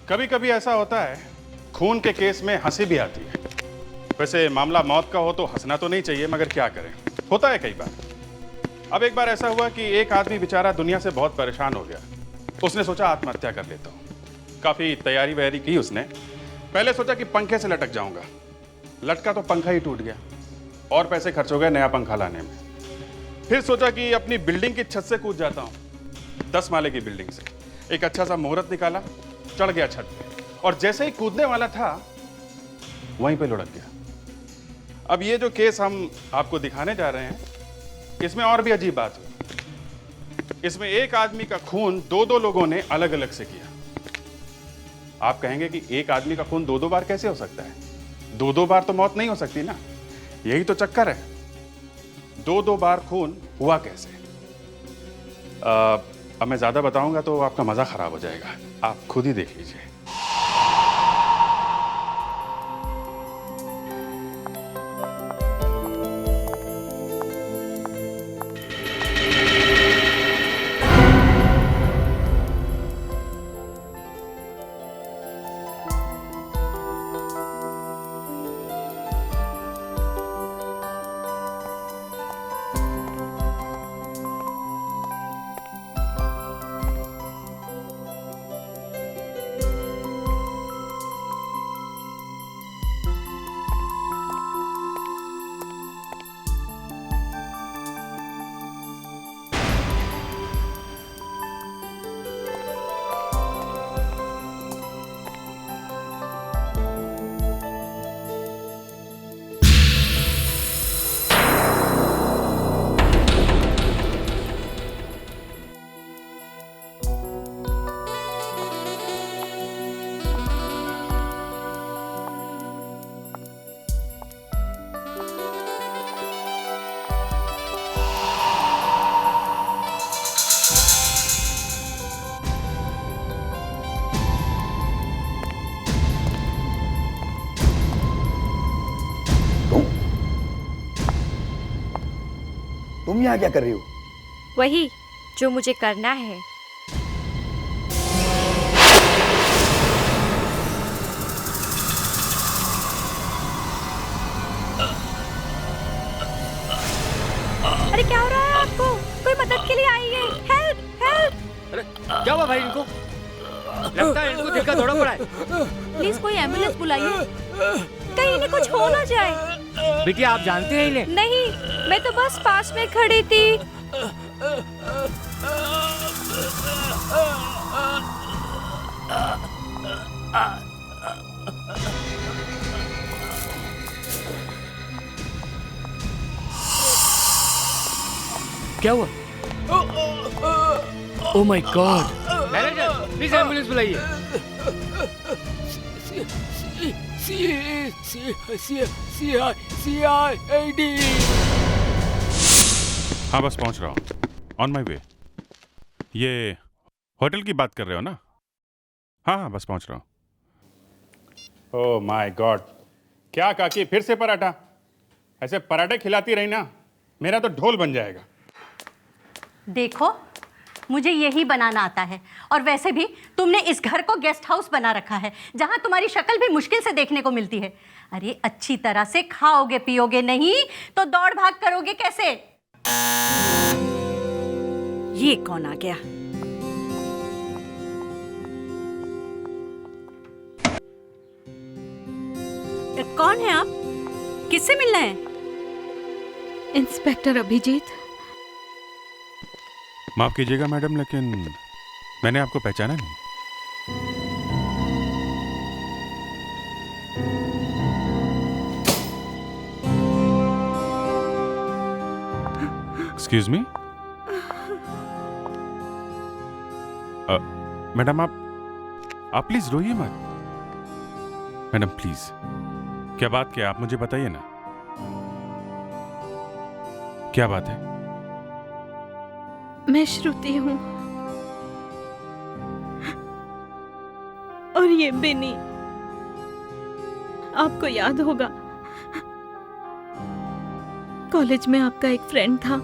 कभी कभी ऐसा होता है, खून के केस में हंसी भी आती है। वैसे मामला मौत का हो तो हंसना तो नहीं चाहिए, मगर क्या करें, होता है कई बार। अब एक बार ऐसा हुआ कि एक आदमी बेचारा दुनिया से बहुत परेशान हो गया। उसने सोचा आत्महत्या कर लेता हूँ। काफ़ी तैयारी वैयारी की उसने। पहले सोचा कि पंखे से लटक जाऊंगा, लटका तो पंखा ही टूट गया और पैसे खर्च हो गए नया पंखा लाने में। फिर सोचा कि अपनी बिल्डिंग की छत से कूद जाता हूँ, 10 माले की बिल्डिंग से। एक अच्छा सा मुहूर्त निकाला, चढ़ गया छत पे, और जैसे ही कूदने वाला था वहीं पे लुढ़क गया। अब ये जो केस हम आपको दिखाने जा रहे हैं, इसमें और भी अजीब बात हुई। इसमें एक आदमी का खून दो लोगों ने अलग अलग से किया। आप कहेंगे कि एक आदमी का खून दो बार कैसे हो सकता है? दो बार तो मौत नहीं हो सकती ना, यही तो चक्कर है। दो बार खून हुआ कैसे? अब मैं ज्यादा बताऊंगा तो आपका मजा खराब हो जाएगा, आप खुद ही देख लीजिए। तुम यहाँ क्या कर रही हो? वही जो मुझे करना है। अरे क्या हो रहा है आपको? कोई मदद के लिए आइए। Help help. अरे क्या हुआ भाई इनको? लगता है इनको दिल का दौरा पड़ा है। प्लीज कोई एम्बुलेंस बुलाइए, कहीं इन्हें कुछ हो ना जाए। बिटिया आप जानते हैं इन्हें? नहीं, मैं तो बस पास में खड़ी थी। क्या हुआ? Oh my God! Manager please ambulance बुलाइए। CID। हाँ बस पहुंच रहा हूँ, ऑन माई वे। ये होटल की बात कर रहे हो ना? हाँ हाँ बस पहुंच रहा हूँ। ओह माय गॉड, क्या काकी फिर से पराठा? ऐसे पराठे खिलाती रही ना, मेरा तो ढोल बन जाएगा। देखो, मुझे यही बनाना आता है, और वैसे भी तुमने इस घर को गेस्ट हाउस बना रखा है, जहां तुम्हारी शक्ल भी मुश्किल से देखने को मिलती है। अरे अच्छी तरह से खाओगे पियोगे नहीं तो दौड़ भाग करोगे कैसे? ये कौन आ गया? कौन है आप? किससे मिलना है? इंस्पेक्टर अभिजीत। माफ कीजिएगा मैडम, लेकिन मैंने आपको पहचाना नहीं। Excuse me. मैडम आप प्लीज रोइए मत। मैडम प्लीज, क्या बात क्या, आप मुझे बताइए ना, क्या बात है? मैं श्रुति हूँ, और ये बिनी, आपको याद होगा कॉलेज में आपका एक फ्रेंड था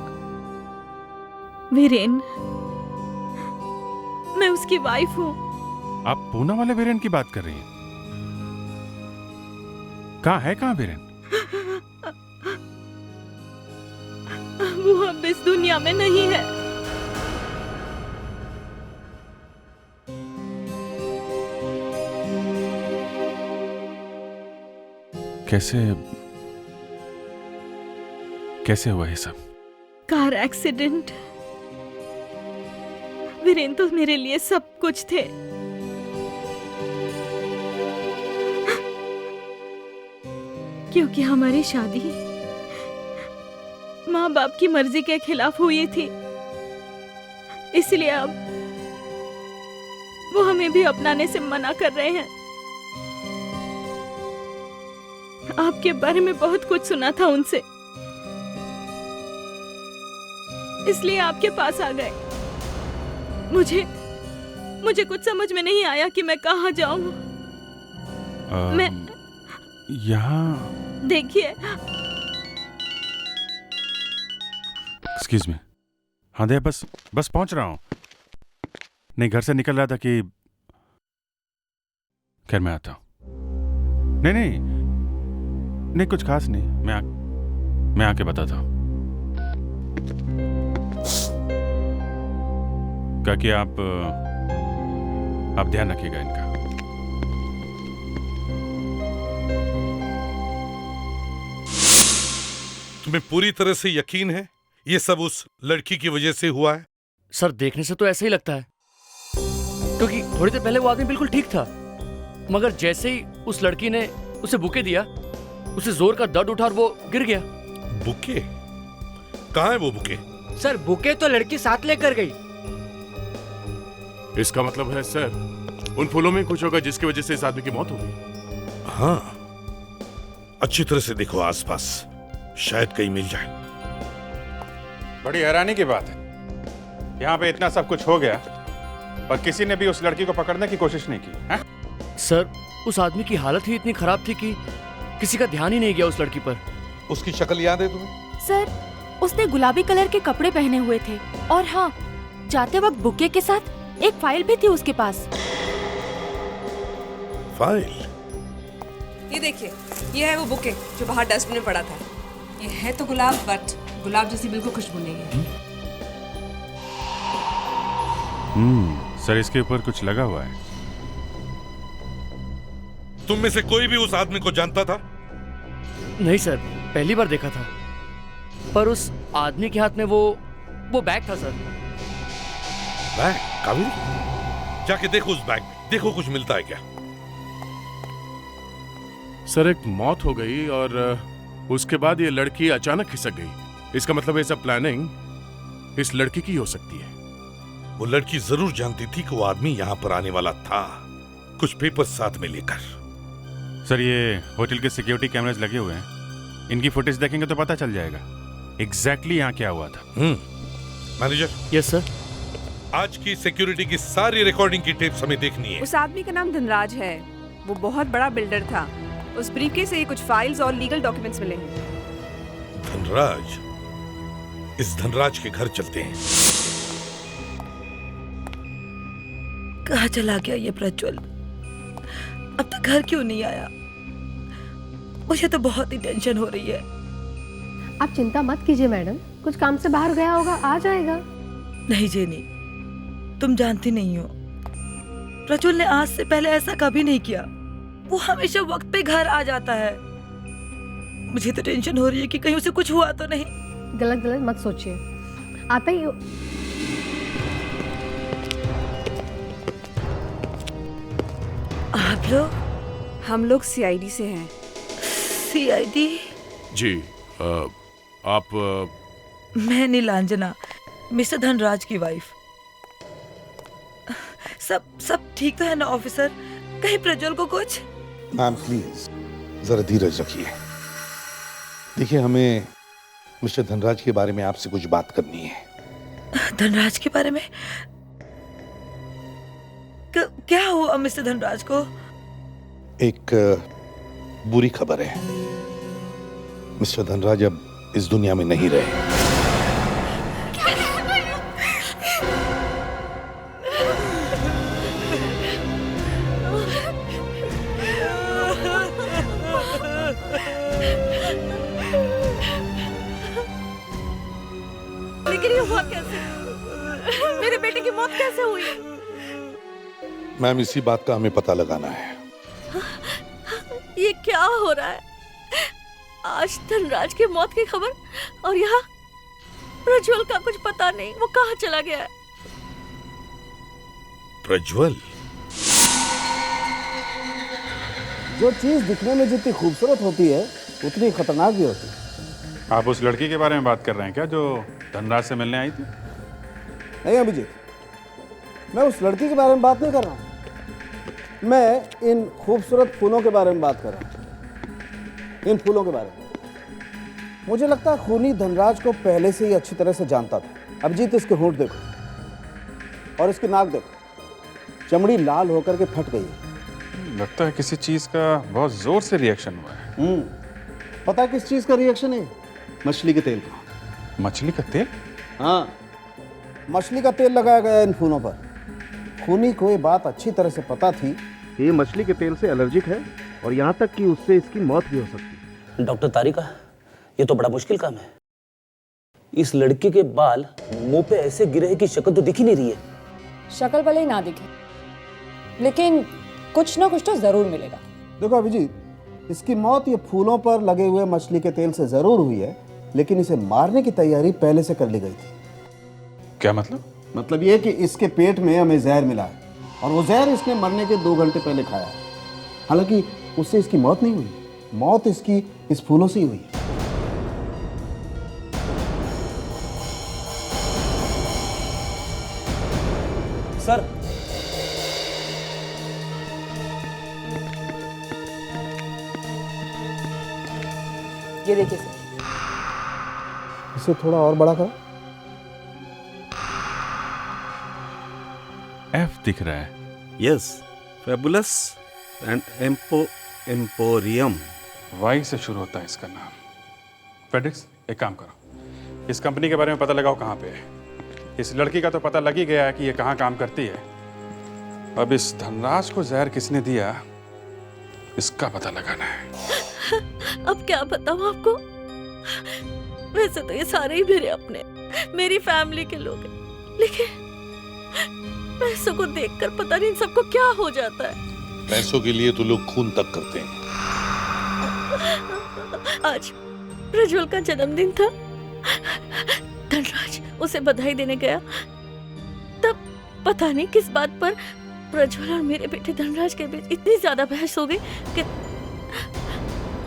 वीरेन। मैं उसकी वाइफ हूँ। आप पूना वाले वीरेन की बात कर रही हैं? कहाँ वीरेन? वो अब इस दुनिया में नहीं है। कैसे हुआ ये सब? Car accident. वीरेन तो मेरे लिए सब कुछ थे। क्योंकि हमारी शादी माँ बाप की मर्जी के खिलाफ हुई थी, इसलिए अब वो हमें भी अपनाने से मना कर रहे हैं। आपके बारे में बहुत कुछ सुना था उनसे, इसलिए आपके पास आ गए। मुझे कुछ समझ में नहीं आया कि मैं कहाँ जाऊं। मैं यहाँ देखिए, एक्सक्यूज मी। हाँ दे, बस पहुंच रहा हूं। नहीं, घर से निकल रहा था कि खैर मैं आता हूं। नहीं, कुछ खास नहीं। मैं आके बताता हूं। क्या कि आप ध्यान रखिएगा इनका। तुम्हें पूरी तरह से यकीन है ये सब उस लड़की की वजह से हुआ है? सर देखने से तो ऐसा ही लगता है, क्योंकि थोड़ी देर पहले वो आदमी बिल्कुल ठीक था, मगर जैसे ही उस लड़की ने उसे बुके दिया, उसे जोर का दर्द उठा और वो गिर गया। बुके? कहाँ है वो बुके? सर बुके तो लड़की साथ लेकर गई। इसका मतलब है सर, उन फूलों में कुछ होगा जिसकी वजह से इस आदमी की मौत हो गई। हाँ, अच्छी तरह से देखो आसपास, शायद कहीं मिल जाए। बड़ी हैरानी की बात है, यहाँ पे इतना सब कुछ हो गया और किसी ने भी उस लड़की को पकड़ने की कोशिश नहीं की है? सर उस आदमी की हालत ही इतनी खराब थी कि किसी का ध्यान ही नहीं गया उस लड़की पर। उसकी शक्ल याद है तुम्हें? सर, उसने गुलाबी कलर के कपड़े पहने हुए थे और हाँ, जाते वक्त बुके के साथ एक फाइल भी थी उसके पास। फाइल? ये देखिए, ये है वो बुके जो बाहर डस्टबिन में पड़ा था। ये है तो गुलाब, बट गुलाब जैसी बिल्कुल खुशबू नहीं है। सर इसके ऊपर कुछ लगा हुआ है। तुम में से कोई भी उस आदमी को जानता था? नहीं सर, पहली बार देखा था, पर उस आदमी के हाथ में वो बैग था सर। बैग? कावेरी, जाके देखो उस बैग में, देखो कुछ मिलता है क्या। सर एक मौत हो गई और उसके बाद ये लड़की अचानक खिसक गई। इसका मतलब ये सब प्लानिंग इस लड़की की हो सकती है। वो लड़की जरूर जानती थी कि वो आदमी यहाँ पर आने वाला था, कुछ पेपर साथ में लेकर। सर ये होटल के सिक्योरिटी कैमरास लगे हुए हैं, इनकी फुटेज देखेंगे तो पता चल जाएगा एग्जैक्टली यहाँ क्या हुआ था। मैनेजर। Yes sir. आज की सिक्योरिटी की सारी रिकॉर्डिंग की टेप्स हमें देखनी है। उस आदमी का नाम धनराज है, वो बहुत बड़ा बिल्डर था। उस ब्रीफकेस से ही कुछ फाइल्स और लीगल डॉक्यूमेंट्स मिले हैं। धनराज? इस धनराज के घर चलते हैं। कहाँ चला गया ये प्रज्वल? अब तक घर क्यों नहीं आया? मुझे तो बहुत ही टेंशन हो रही है। आप चिंता मत कीजिए मैडम, कुछ काम से बाहर गया होगा, आ जाएगा। नहीं जेनी, तुम जानती नहीं हो, प्रज्वल ने आज से पहले ऐसा कभी नहीं किया। वो हमेशा वक्त पे घर आ जाता है। मुझे तो टेंशन हो रही है कि कहीं उसे कुछ हुआ तो नहीं। गलत मत सोचिए, आता ही आप लोग? हम लोग सीआईडी से हैं। सीआईडी? जी आप मैं नीलांजना, मिस्टर धनराज की वाइफ। सब ठीक तो है ना ऑफिसर? कहीं प्रज्वल को कुछ? मैम प्लीज जरा धीरज रखिए। देखिए, हमें मिस्टर धनराज के बारे में आपसे कुछ बात करनी है। धनराज के बारे में? क्या हुआ मिस्टर धनराज को? एक बुरी खबर है, मिस्टर धनराज अब इस दुनिया में नहीं रहे। लेकिन ये हुआ कैसे? मेरे बेटे की मौत कैसे हुई? मैम, इसी बात का हमें पता लगाना है। ये क्या हो रहा है? आज धनराज की मौत की खबर, और यहाँ प्रज्वल का कुछ पता नहीं, वो कहाँ चला गया है? प्रज्वल? जो चीज दिखने में जितनी खूबसूरत होती है उतनी खतरनाक भी होती है। आप उस लड़की के बारे में बात कर रहे हैं क्या, जो धनराज से मिलने आई थी? नहीं अभिजीत, मैं उस लड़की के बारे में बात नहीं कर रहा हूँ। मैं इन खूबसूरत फूलों के बारे में बात कर रहा हूँ। इन फूलों के बारे में मुझे लगता है खूनी धनराज को पहले से ही अच्छी तरह से जानता था। अभिजीत, इसके होंठ देखो और इसकी नाक देखो, चमड़ी लाल होकर के फट गई है। लगता है किसी चीज का बहुत जोर से रिएक्शन हुआ है। पता है किस चीज का रिएक्शन है? मछली के तेल का। मछली का तेल? हाँ, मछली का तेल लगाया गया इन फूलों पर। खूनी को ये बात अच्छी तरह से पता थी कि ये मछली के तेल से एलर्जिक है और यहाँ तक कि उससे इसकी मौत भी हो सकती है। डॉक्टर तारिका, ये तो बड़ा मुश्किल काम है। इस लड़के के बाल मुंह पे ऐसे गिरे हैं कि शक्ल तो दिख ही नहीं रही है। शक्ल भले ही ना दिखे, लेकिन कुछ ना कुछ तो जरूर मिलेगा। देखो अभिजीत, इसकी मौत ये फूलों पर लगे हुए मछली के तेल से जरूर हुई है, लेकिन इसे मारने की तैयारी पहले से कर ली गई थी। क्या मतलब? मतलब ये कि इसके पेट में हमें जहर मिला है और वो जहर इसने मरने के 2 घंटे पहले खाया है। हालांकि उससे इसकी मौत नहीं हुई, मौत इसकी इस फूलों से ही हुई है। सर, ये देखिए सर। इसे थोड़ा और बड़ा करो। एफ दिख रहा है। Yes, fabulous and emporium. Y से शुरू होता है इसका नाम। फेडिक्स, एक काम करो, इस कंपनी के बारे में पता लगाओ कहाँ पे है। इस लड़की का तो पता लग ही गया है कि ये कहाँ काम करती है। अब इस धनराज को जहर किसने दिया, इसका पता लगाना है। अब क्या बताऊं आपको? वैसे तो ये सारे ही मेरे अपने, मेरी फैमिली के लोग हैं, लेकिन पैसों को देखकर पता नहीं इन सबको क्या हो जाता है। पैसों के लिए तो लोग खून तक करते हैं। आज प्रज्वल का जन्मदिन था। धनराज उसे बधाई देने गया, तब पता नहीं किस बात पर प्रज्वल और मेरे बेटे धनराज के बीच इतनी ज्यादा बहस हो गई कि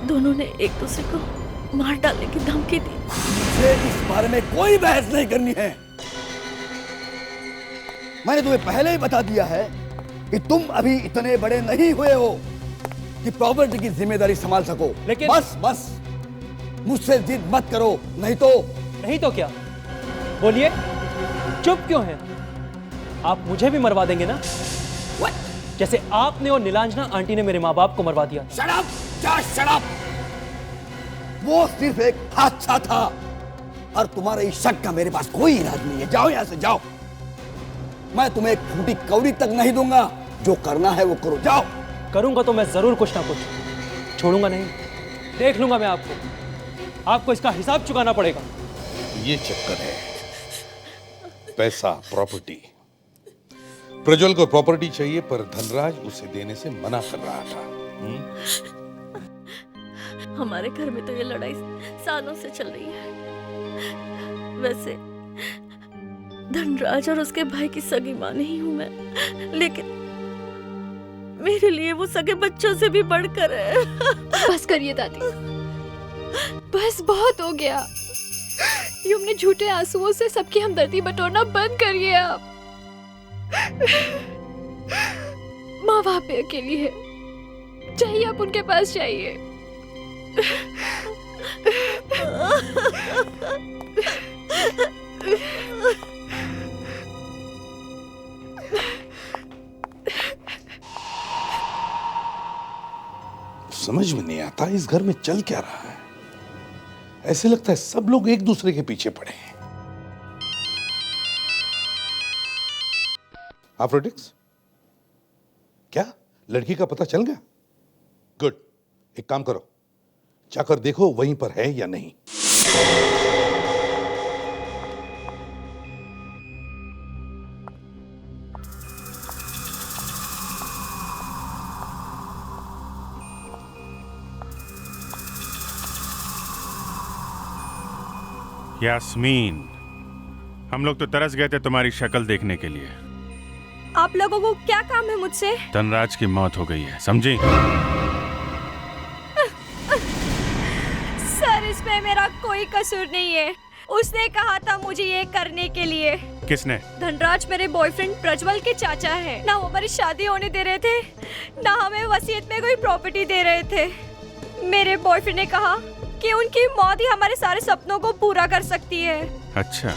दोनों ने एक दूसरे को मार डालने की धमकी दी। मुझे इस बारे में कोई बहस नहीं करनी है। मैंने तुम्हें पहले ही बता दिया है कि तुम अभी इतने बड़े नहीं हुए हो कि प्रॉपर्टी की जिम्मेदारी संभाल सको। लेकिन बस मुझसे जिद मत करो, नहीं तो क्या? बोलिए, चुप क्यों हैं? आप मुझे भी मरवा देंगे ना? जैसे आपने और नीलांजना आंटी ने मेरे माँ बाप को मरवा दिया। Shut up! Shut up! वो सिर्फ एक हादसा था और तुम्हारे इस शक का मेरे पास कोई इलाज नहीं है। जाओ यहां से, जाओ। मैं तुम्हें एक फूटी कौड़ी तक नहीं दूंगा। जो करना है वो करो, जाओ। करूंगा तो मैं जरूर कुछ ना कुछ छोड़ूंगा नहीं। देख लूंगा मैं आपको इसका हिसाब चुकाना पड़ेगा। ये चक्कर है, पैसा, प्रॉपर्टी। प्रज्वल को प्रॉपर्टी चाहिए पर धनराज उसे देने से मना कर रहा था। हमारे घर में तो ये लड़ाई सालों से चल रही है। वैसे धनराज और उसके भाई की सगी मां नहीं हूं मैं, लेकिन मेरे लिए वो सगे बच्चों से भी बढ़कर है। बस करिए दादी, बस बहुत हो गया। ये अपने झूठे आंसुओं से सबकी हमदर्दी बटोरना बंद करिए आप। माँ वहां पे अकेली है, चाहिए आप उनके पास जाइए। समझ में नहीं आता इस घर में चल क्या रहा है। ऐसे लगता है सब लोग एक दूसरे के पीछे पड़े हैं। आफ्रोडिक्स, क्या लड़की का पता चल गया? गुड, एक काम करो, जाकर देखो वहीं पर है या नहीं। यास्मीन, हम लोग तो तरस गए थे तुम्हारी शक्ल देखने के लिए। आप लोगों को क्या काम है मुझसे? धनराज की मौत हो गई है, समझी? सर, इसमें मेरा कोई कसूर नहीं है। उसने कहा था मुझे ये करने के लिए। किसने? धनराज मेरे बॉयफ्रेंड प्रज्वल के चाचा है। ना वो हमारी शादी होने दे रहे थे, ना हमें वसीयत में कोई प्रॉपर्टी दे रहे थे। मेरे बॉयफ्रेंड ने कहा कि उनकी मौत ही हमारे सारे सपनों को पूरा कर सकती है। अच्छा,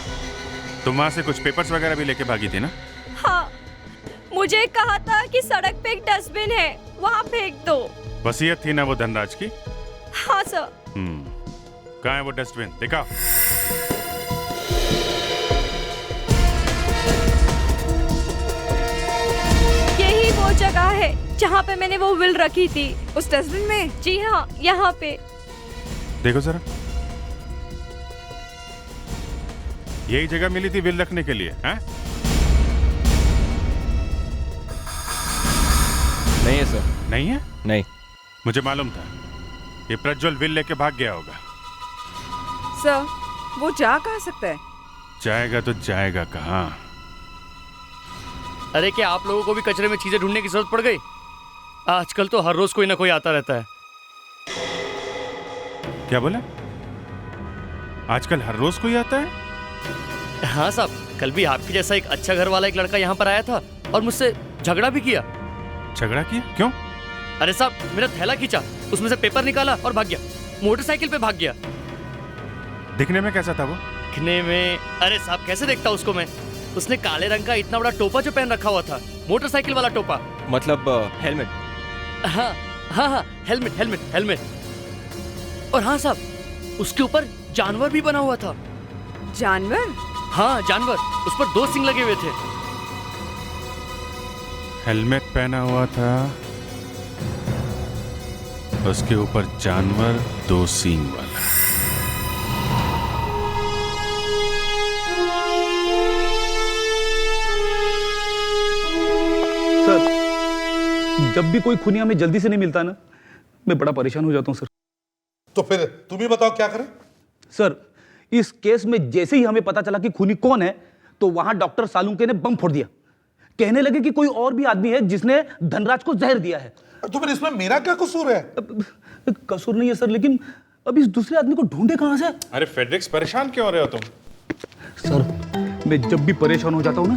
तुम वहाँ से कुछ पेपर्स वगैरह भी लेके भागी थी ना? हाँ, मुझे कहा था कि सड़क पे एक डस्टबिन है, वहाँ फेंक दो। वसीयत थी ना वो धनराज की? हाँ सर। कहाँ है वो डस्टबिन? दिखा। यही वो जगह है जहाँ पे मैंने वो विल रखी थी। उस डस्टबिन में? जी हाँ, यहाँ पे। देखो जरा, यही जगह मिली थी विल रखने के लिए, हैं? नहीं है सर। नहीं है? नहीं। मुझे मालूम था ये प्रज्वल विल लेके भाग गया होगा। सर, वो जा कहाँ सकता है? जाएगा तो जाएगा कहाँ? अरे क्या आप लोगों को भी कचरे में चीजें ढूंढने की जरूरत पड़ गई? आजकल तो हर रोज कोई ना कोई आता रहता है। क्या बोला? आजकल हर रोज कोई आता है? हाँ साहब, कल भी आपके जैसा एक अच्छा घर वाला एक लड़का यहाँ पर आया था और मुझसे झगड़ा भी किया। झगड़ा किया? क्यों? अरे साहब, मेरा थैला खींचा, उसमें से पेपर निकाला और भाग गया। मोटरसाइकिल पे भाग गया। दिखने में कैसा था वो? दिखने में? अरे साहब, कैसे देखता उसको मैं? उसने काले रंग का इतना बड़ा टोपा जो पहन रखा हुआ था, मोटरसाइकिल वाला टोपा। मतलब हेलमेट? हाँ हाँ हाँ, हेलमेट हेलमेट हेलमेट। और हाँ साहब, उसके ऊपर जानवर भी बना हुआ था। जानवर? हाँ जानवर, उस पर 2 सींग लगे हुए थे। हेलमेट पहना हुआ था, उसके ऊपर जानवर 2 सींग वाला। सर, जब भी कोई खूनी हमें जल्दी से नहीं मिलता ना, मैं बड़ा परेशान हो जाता हूँ सर। तो फिर तुम ही बताओ क्या करें? सर, इस केस में जैसे ही हमें पता चला कि खूनी कौन है, तो वहां डॉक्टर सालुंके ने बम फोड़ दिया। कहने लगे कि कोई और भी आदमी है जिसने धनराज को जहर दिया है। तो फिर इसमें मेरा क्या कसूर है? कसूर नहीं है सर, लेकिन अब इस दूसरे आदमी को ढूंढे कहां से? अरे फेड्रिक्स, परेशान क्यों हो रहे हो तुम? सर, मैं जब भी परेशान हो जाता हूँ ना,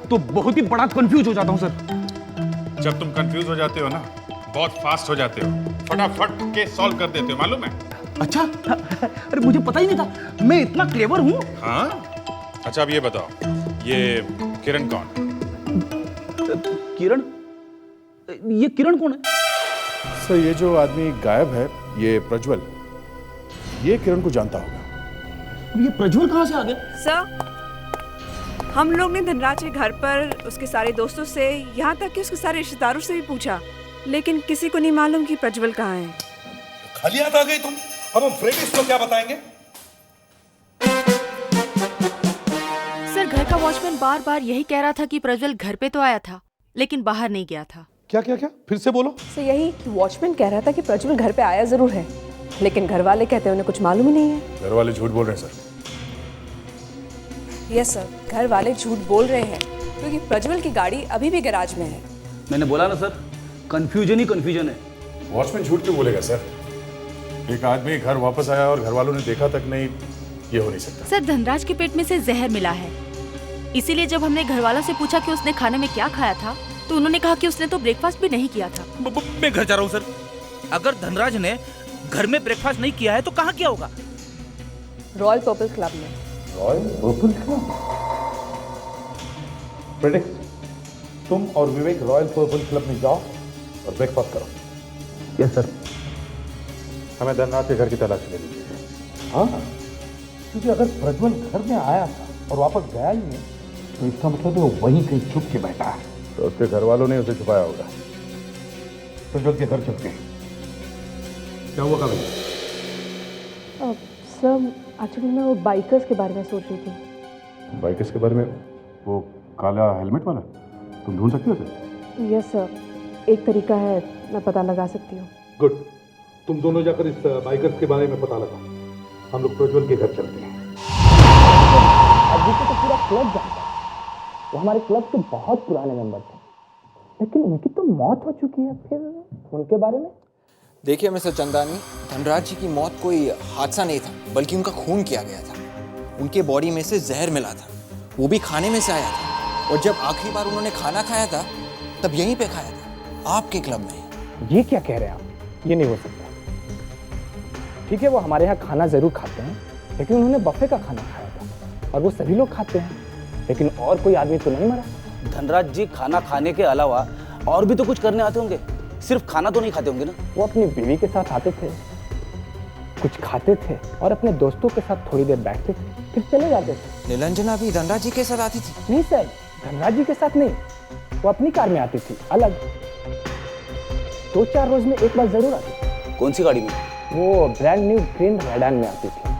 तो बहुत ही बड़ा कंफ्यूज हो जाता हूँ सर। जब तुम कंफ्यूज हो जाते हो ना, बहुत फास्ट हो जाते हो, फटाफट के सॉल्व कर देते हो, मालूम है? अच्छा, अरे मुझे पता ही नहीं था, मैं इतना क्लेवर हूँ। हाँ? अच्छा, अब ये बताओ, ये किरण कौन? किरण? ये किरण कौन है? सर, ये जो आदमी गायब है, ये प्रज्वल, ये किरण को जानता होगा। ये प्रज्वल कहाँ से आ गया? सर, हम लोग ने धनराज के घर पर उसके सारे दोस्तों से, यहाँ तक कि उसके सारे रिश्तेदारों से भी पूछा, लेकिन किसी को नहीं मालूम कि प्रज्वल कहाँ है। खाली हाथ आ गई तुम? अब हम फ्रेडिक्स को क्या बताएंगे? सर, घर का वॉचमैन बार बार यही कह रहा था कि प्रज्वल घर पे तो आया था, लेकिन बाहर नहीं गया था। क्या क्या क्या? फिर से बोलो। सर, यही वॉचमैन कह रहा था कि प्रज्वल घर पे आया जरूर है, लेकिन घर वाले कहते हैं उन्हें कुछ मालूम ही नहीं है। घर वाले झूठ बोल रहे हैं सर। यस सर, घर वाले झूठ बोल रहे हैं क्योंकि प्रज्वल की गाड़ी अभी भी गैराज में है। मैंने बोला ना सर, कंफ्यूजन ही कंफ्यूजन है। वॉचमैन झूठ क्यों बोलेगा सर? एक आदमी घर वापस आया और घर वालों ने देखा तक नहीं, ये हो नहीं सकता। सर, धनराज के पेट में से जहर मिला है, इसीलिए जब हमने घर वालों से पूछा कि उसने खाने में क्या खाया था, तो उन्होंने कहा कि उसने तो ब्रेकफास्ट भी नहीं किया था। मैं घर जा रहा हूँ सर। अगर धनराज ने घर में ब्रेकफास्ट नहीं किया है तो कहाँ किया होगा? रॉयल पर्पल क्लब में। Royal purple club? प्रेडिक्स, तुम और विवेक रॉयल पर्पल क्लब में जाओ और ब्रेकफास्ट करो। Yes sir. हमें धनराज के घर की तलाश ले लीजिए। हाँ, क्योंकि अगर प्रज्वल घर में आया था और वापस गया ही नहीं, तो इसका मतलब वो वहीं कहीं छुप के बैठा है। तो उसके घर वालों ने उसे छुपाया होगा। प्रज्वल के घर चलते हैं। क्या हुआ कभी? सर, एक्चुअली मैं वो बाइकर्स के बारे में सोच रही थी। बाइकर्स के बारे में? वो काला हेलमेट वाला? तुम ढूंढ सकती हो उसे? यस सर, एक तरीका है, मैं पता लगा सकती हूँ। गुड, तुम दोनों जाकर इस बाइकर्स के बारे में पता लगाओ। हम लोग प्रज्वल के घर चलते हैं। धनराज जी को तो पूरा क्लब जानता है, वो हमारे क्लब के बहुत पुराने मेंबर थे, लेकिन उनकी तो मौत हो चुकी है, फिर उनके बारे में? देखिए मिस्टर चंदानी, धनराज जी की मौत कोई हादसा नहीं था, बल्कि उनका खून किया गया था। उनके बॉडी में से जहर मिला था, वो भी खाने में से आया था, और जब आखिरी बार उन्होंने खाना खाया था तब यहीं पे खाया था, आपके क्लब में। ये क्या कह रहे हैं आप? ये नहीं हो सकता। ठीक है, वो हमारे यहाँ खाना जरूर खाते हैं, लेकिन उन्होंने बफे का खाना खाया था, और वो सभी लोग खाते हैं, लेकिन और कोई आदमी तो नहीं मरा। धनराज जी खाना खाने के अलावा और भी तो कुछ करने आते होंगे, सिर्फ खाना तो नहीं खाते होंगे ना? वो अपनी बीवी के साथ आते थे, कुछ खाते थे, और अपने दोस्तों के साथ थोड़ी देर बैठते थे, फिर चले जाते थे। नीलांजना भी धनराज जी के साथ आती थी? नहीं सर, धनराज जी के साथ नहीं, वो अपनी कार में आती थी, अलग। 2-4 रोज में एक बार जरूर आती थी। कौन सी गाड़ी में? वो ब्रांड न्यू ग्रीन रेडान में आती थी,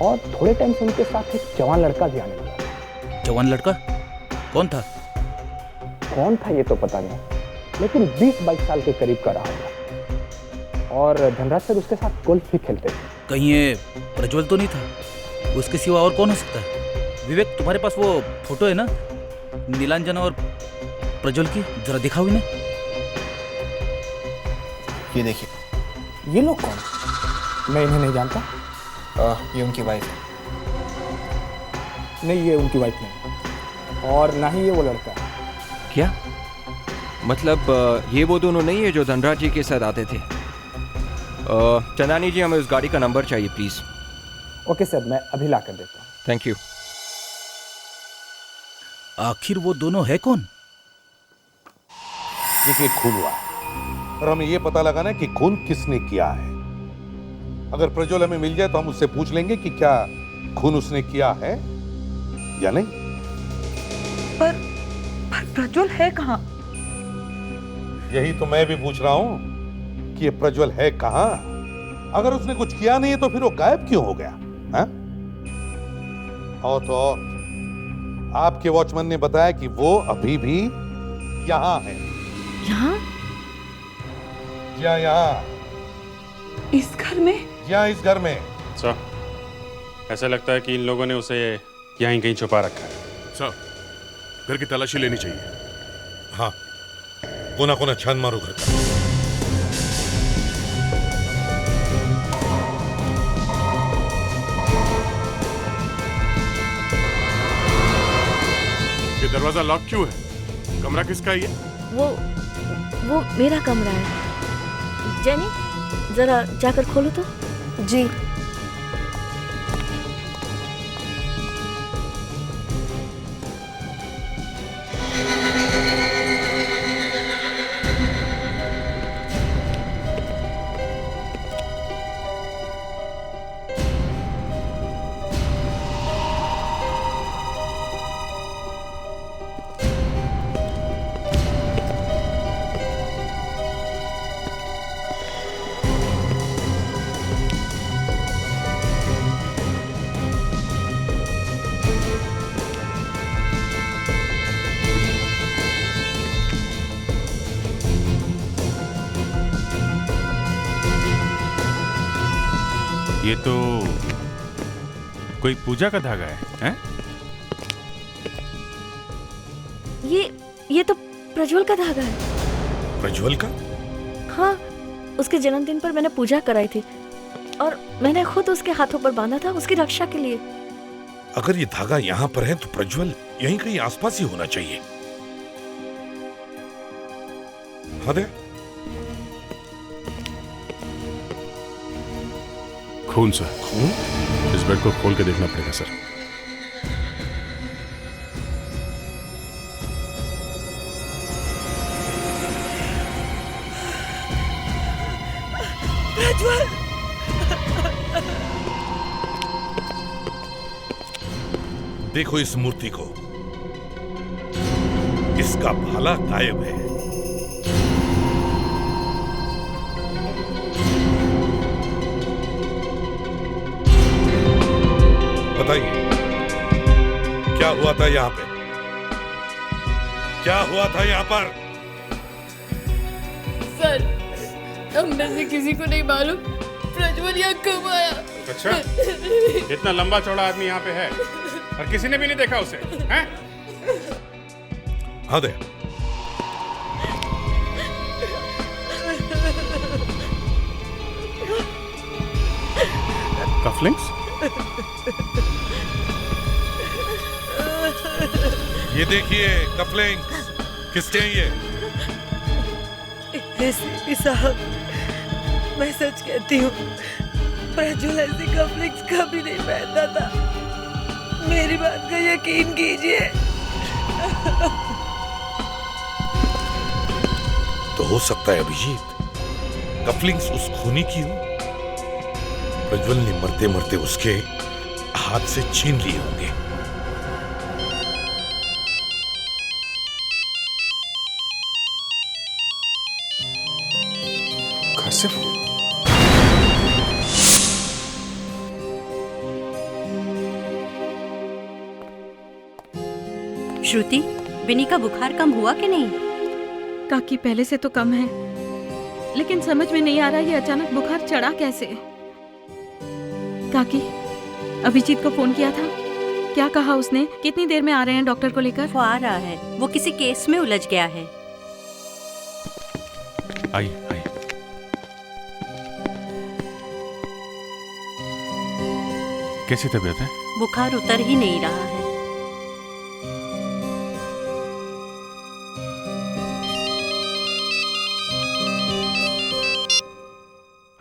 और थोड़े टाइम से उनके साथ एक जवान लड़का भी आने लगा। जवान लड़का? कौन था? कौन था ये तो पता नहीं, लेकिन 20-22 साल के करीब का रहा होगा, और धनराज सर उसके साथ गोल्फ भी खेलते थे। कहीं ये प्रज्वल तो नहीं था? उसके सिवा और कौन हो सकता है? विवेक, तुम्हारे पास वो फोटो है ना नीलांजना और प्रज्वल की, जरा दिखाओ इन्हें। ये देखिए। ये लोग कौन? मैं इन्हें नहीं जानता। ये उनकी वाइफ है। नहीं, ये उनकी वाइफ नहीं, और ना ही ये वो लड़का। क्या मतलब ये वो दोनों नहीं है जो धनराज जी के साथ आते थे? चंदानी जी, हमें उस गाड़ी का नंबर चाहिए प्लीज। ओके सर, मैं अभी ला कर देता हूँ। Thank you. आखिर वो दोनों है कौन? देखिए, खून हुआ है और हमें ये पता लगाना है कि खून किसने किया है। अगर प्रज्वल हमें मिल जाए तो हम उससे पूछ लेंगे कि क्या खून उसने किया है या नहीं। पर प्रज्वल है कहाँ? यही तो मैं भी पूछ रहा हूं कि ये प्रज्वल है कहां। अगर उसने कुछ किया नहीं है तो फिर वो गायब क्यों हो गया? हाँ? और तो और आपके वॉचमैन ने बताया कि वो अभी भी यहां है। यहाँ? यहाँ इस घर में? यहाँ इस घर में। सर, ऐसा लगता है कि इन लोगों ने उसे यहीं कहीं छुपा रखा है। सर, घर की तलाशी लेनी चाहिए। हाँ, कोना कोना छान मारो घर का। ये दरवाजा लॉक क्यों है? कमरा किसका है ये? वो मेरा कमरा है। जेनी, जरा जाकर खोलो तो। जी। ये तो कोई पूजा का धागा है, हैं? ये तो प्रज्वल का धागा है। प्रज्वल का? हाँ, उसके जन्मदिन पर मैंने पूजा कराई थी, और मैंने खुद उसके हाथों पर बांधा था उसकी रक्षा के लिए। अगर ये धागा यहाँ पर है तो प्रज्वल यहीं कहीं आसपास ही होना चाहिए। हाँ दे। खून सर। खून? इस बेड को खोल के देखना पड़ेगा सर। प्रज्वल! देखो इस मूर्ति को, इसका भाला गायब है। बताइए, क्या हुआ था यहाँ पे? क्या हुआ था यहाँ पर? सर, हम में से किसी को नहीं मालूम प्रज्वल यहाँ कब आया। अच्छा, इतना लंबा चौड़ा आदमी यहाँ पे है और किसी ने भी नहीं देखा उसे, हैं? हाँ दे। कफलिंग्स? ये देखिए कफलिंग्स, किसके हैं ये? एसीपी साहब, मैं सच कहती हूँ, प्रज्वल ऐसी कफ्लिंग्स कभी नहीं पहनता था। मेरी बात का यकीन कीजिए। तो हो सकता है अभिजीत, कफलिंग्स उस खूनी की हो। प्रज्वल ने मरते मरते उसके हाथ से छीन लिए होंगे। घर से श्रुति, विनी का बुखार कम हुआ कि नहीं? काकी पहले से तो कम है, लेकिन समझ में नहीं आ रहा ये अचानक बुखार चढ़ा कैसे। काकी, अभिजीत को फोन किया था, क्या कहा उसने? कितनी देर में आ रहे हैं डॉक्टर को लेकर? वो आ रहा है, वो किसी केस में उलझ गया है। आइए आइए। कैसी तबीयत है? बुखार उतर ही नहीं रहा है।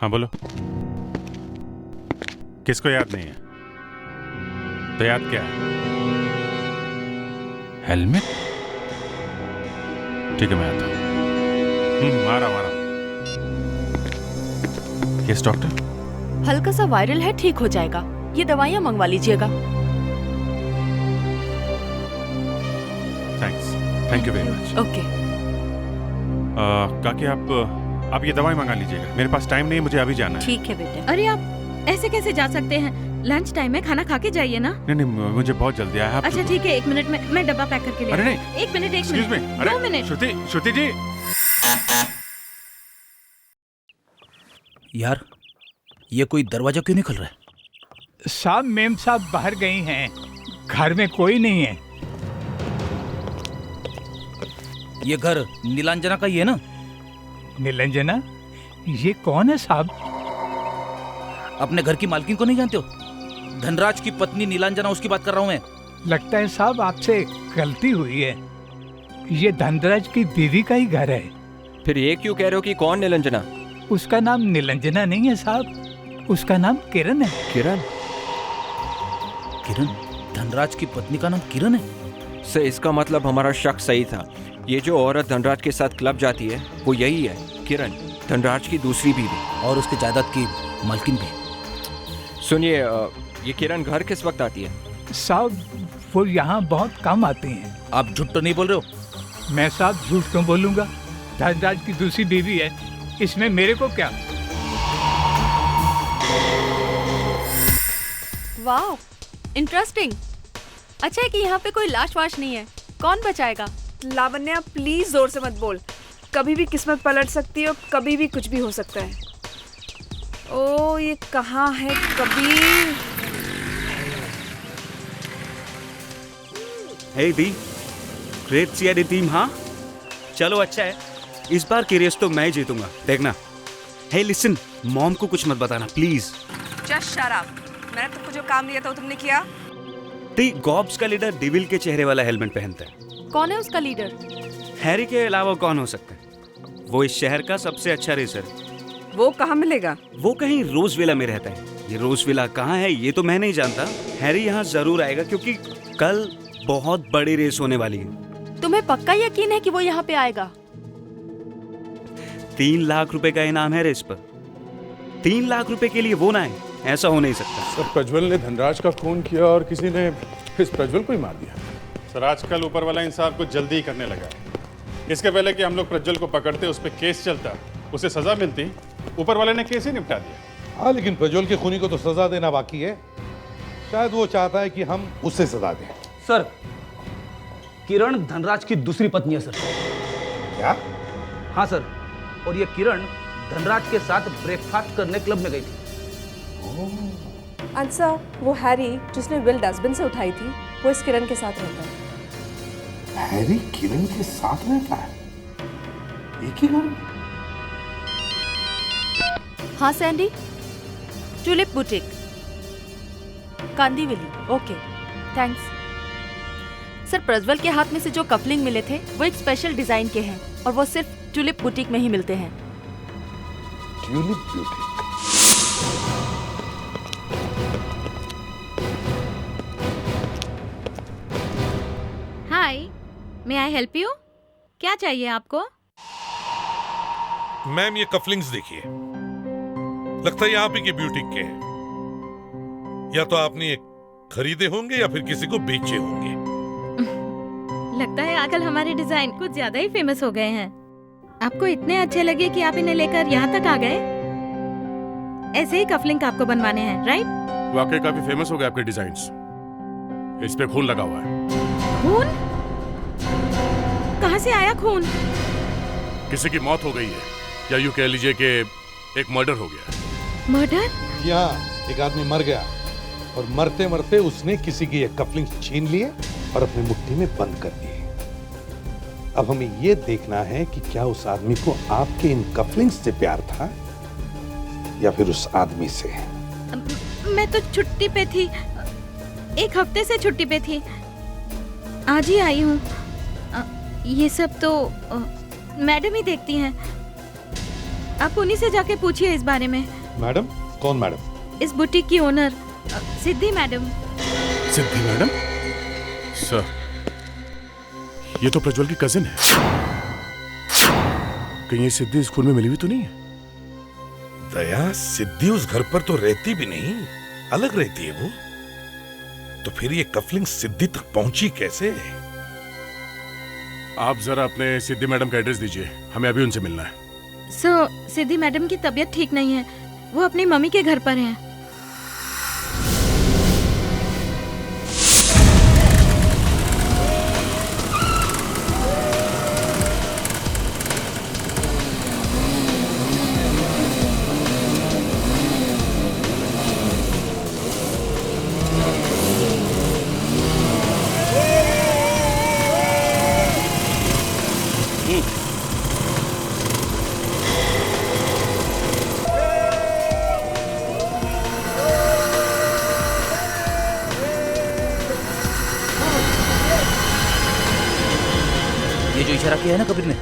हाँ बोलो। किसको याद नहीं है? तो याद क्या है? हेलमेट? ठीक है, मैं आता हूँ। आ रहा हूँ। Yes doctor. हल्का सा वायरल है, ठीक हो जाएगा। ये दवाइयाँ मंगवा लीजिएगा। Thanks, thank you very much. Okay. काकी आप ये दवाई मंगा लीजिएगा, मेरे पास टाइम नहीं है, मुझे अभी जाना है। ठीक है बेटे। अरे आप ऐसे कैसे जा सकते हैं? लंच टाइम में खाना खा के जाइए ना। नहीं, मुझे बहुत जल्दी आया। अच्छा ठीक है, 1 मिनट में मैं डब्बा पैक करके ले। अरे नहीं, 1 minute, 1 excuse me. Minute, 2 minute. Shruti ji. यार, ये कोई दरवाजा क्यों नहीं खुल रहा है? साहब, मेम साहब बाहर गई हैं, घर में कोई नहीं है। ये घर नीलांजना का ही है ना? नीलांजना? ये कौन है साहब? अपने घर की मालकिन को नहीं जानते हो? धनराज की पत्नी नीलांजना, उसकी बात कर रहा हूँ मैं। लगता है साहब आपसे गलती हुई है, ये धनराज की बीवी का ही घर है। फिर ये क्यों कह रहे हो कि कौन नीलांजना? उसका नाम नीलांजना नहीं है साहब, उसका नाम किरण है। किरण? किरण? धनराज की पत्नी का नाम किरण है? से इसका मतलब हमारा शक सही था। ये जो औरत धनराज के साथ क्लब जाती है वो यही है, किरण, धनराज की दूसरी बीवी और उसके जायदाद की मालकिन भी। सुनिए, ये किरण घर किस वक्त आती है? साहब, वो यहाँ बहुत कम आती हैं। आप झूठ तो नहीं बोल रहे हो? मैं साहब झूठ क्यों बोलूँगा? धनराज की दूसरी बीवी है, इसमें मेरे को क्या? वाह, इंटरेस्टिंग। अच्छा है कि यहाँ पे कोई लाश वाश नहीं है। कौन बचाएगा? लावण्या प्लीज जोर से मत बोल, कभी भी किस्मत पलट सकती है और कभी भी कुछ भी हो सकता है। ओ, ये कहाँ है कबीर? हे दी, ग्रेट सीआईडी टीम। हाँ चलो, अच्छा है, इस बार की रेस तो मैं जीतूंगा, देखना। हे लिसन, मॉम को कुछ मत बताना प्लीज। Just shut up. मैंने तुमको जो काम दिया था वो तुमने किया? दी, गॉब्स का लीडर डेविल के चेहरे वाला हेलमेट पहनता है। कौन है उसका लीडर? हैरी के अलावा कौन हो सकता है? वो इस शहर का सबसे अच्छा रेसर है। वो कहाँ मिलेगा? वो कहीं रोजविला में रहता है। ये रोजविला कहाँ है ये तो मैं नहीं जानता। हैरी यहाँ जरूर आएगा क्योंकि कल बहुत बड़ी रेस होने वाली है। तुम्हें पक्का यकीन है कि वो यहाँ पे आएगा? 3 लाख रुपए का इनाम है रेस पर। 3 लाख रुपए के लिए वो ना है, ऐसा हो नहीं सकता। सर, प्रज्वल ने धनराज का खून किया और किसी ने इस प्रज्वल को ही मार दिया। सर, आजकल ऊपर वाला इंसाफ कुछ जल्दी ही करने लगा। इसके पहले कि हम लोग प्रज्वल को पकड़ते, उस पर केस चलता, उसे सजा मिलती, ऊपर वाले ने केस ही निपटा दिया। हाँ, लेकिन प्रज्वल के खूनी को तो सजा देना बाकी है। शायद वो चाहता है कि हम उसे सजा दें। सर, किरण धनराज की दूसरी पत्नी है सर। क्या? हाँ सर, और ये किरण धनराज के साथ ब्रेकफास्ट करने क्लब में गई थी। अंसा, वो हैरी जिसने विल डस्टबिन से उठाई थी, वो इस किरण के साथ रहता है। हैरी किरण के साथ रहता है? एक ही घर में? हाँ Sandy, tulip boutique, Kandivali. Okay, thanks. Sir, Prajwal के हाथ में से जो कफलिंग मिले थे वो एक स्पेशल डिजाइन के हैं और वो सिर्फ ट्यूलिप बुटीक में ही मिलते हैं। Tulip boutique? Hi, may I help you? क्या चाहिए आपको? मैम, ये कफलिंग्स देखिए, लगता है आप ही के ब्यूटीक के हैं। या तो आपने ये खरीदे होंगे या फिर किसी को बेचे होंगे। लगता है आजकल हमारे डिजाइन कुछ ज्यादा ही फेमस हो गए हैं। आपको इतने अच्छे लगे कि आप इन्हें लेकर यहाँ तक आ गए। ऐसे ही कफलिंग आपको बनवाने हैं, राइट? वाकई काफी फेमस हो गए आपके डिजाइन्स। इस पे खून लगा हुआ है। खून? कहाँ से आया खून? किसी की मौत हो गई है, या यूं कह लीजिए कि एक मर्डर हो गया। मर्डर? यहाँ एक आदमी मर गया और मरते मरते उसने किसी की ये कफलिंग छीन लिए और अपनी मुट्ठी में बंद कर दिए। अब हमें ये देखना है कि क्या उस आदमी को आपके इन कफलिंग्स से प्यार था या फिर उस आदमी से। मैं तो छुट्टी पे थी, एक हफ्ते से छुट्टी पे थी, आज ही आई हूँ। ये सब तो मैडम ही देखती हैं। आप उन्हीं से जाके पूछिए इस बारे में। मैडम? कौन मैडम? इस बुटीक की ओनर सिद्धि मैडम। सिद्धि मैडम? सर, ये तो प्रज्वल की कजिन है। कहीं ये सिद्धि स्कूल में मिली हुई तो नहीं है? दया, सिद्धि उस घर पर तो रहती भी नहीं, अलग रहती है वो। तो फिर ये कफलिंग सिद्धि तक पहुंची कैसे? आप जरा अपने सिद्धि मैडम का एड्रेस दीजिए, हमें अभी उनसे मिलना है। सिद्धि मैडम की तबीयत ठीक नहीं है, वो अपनी मम्मी के घर पर हैं। इशारा किया है ना कबीर ने,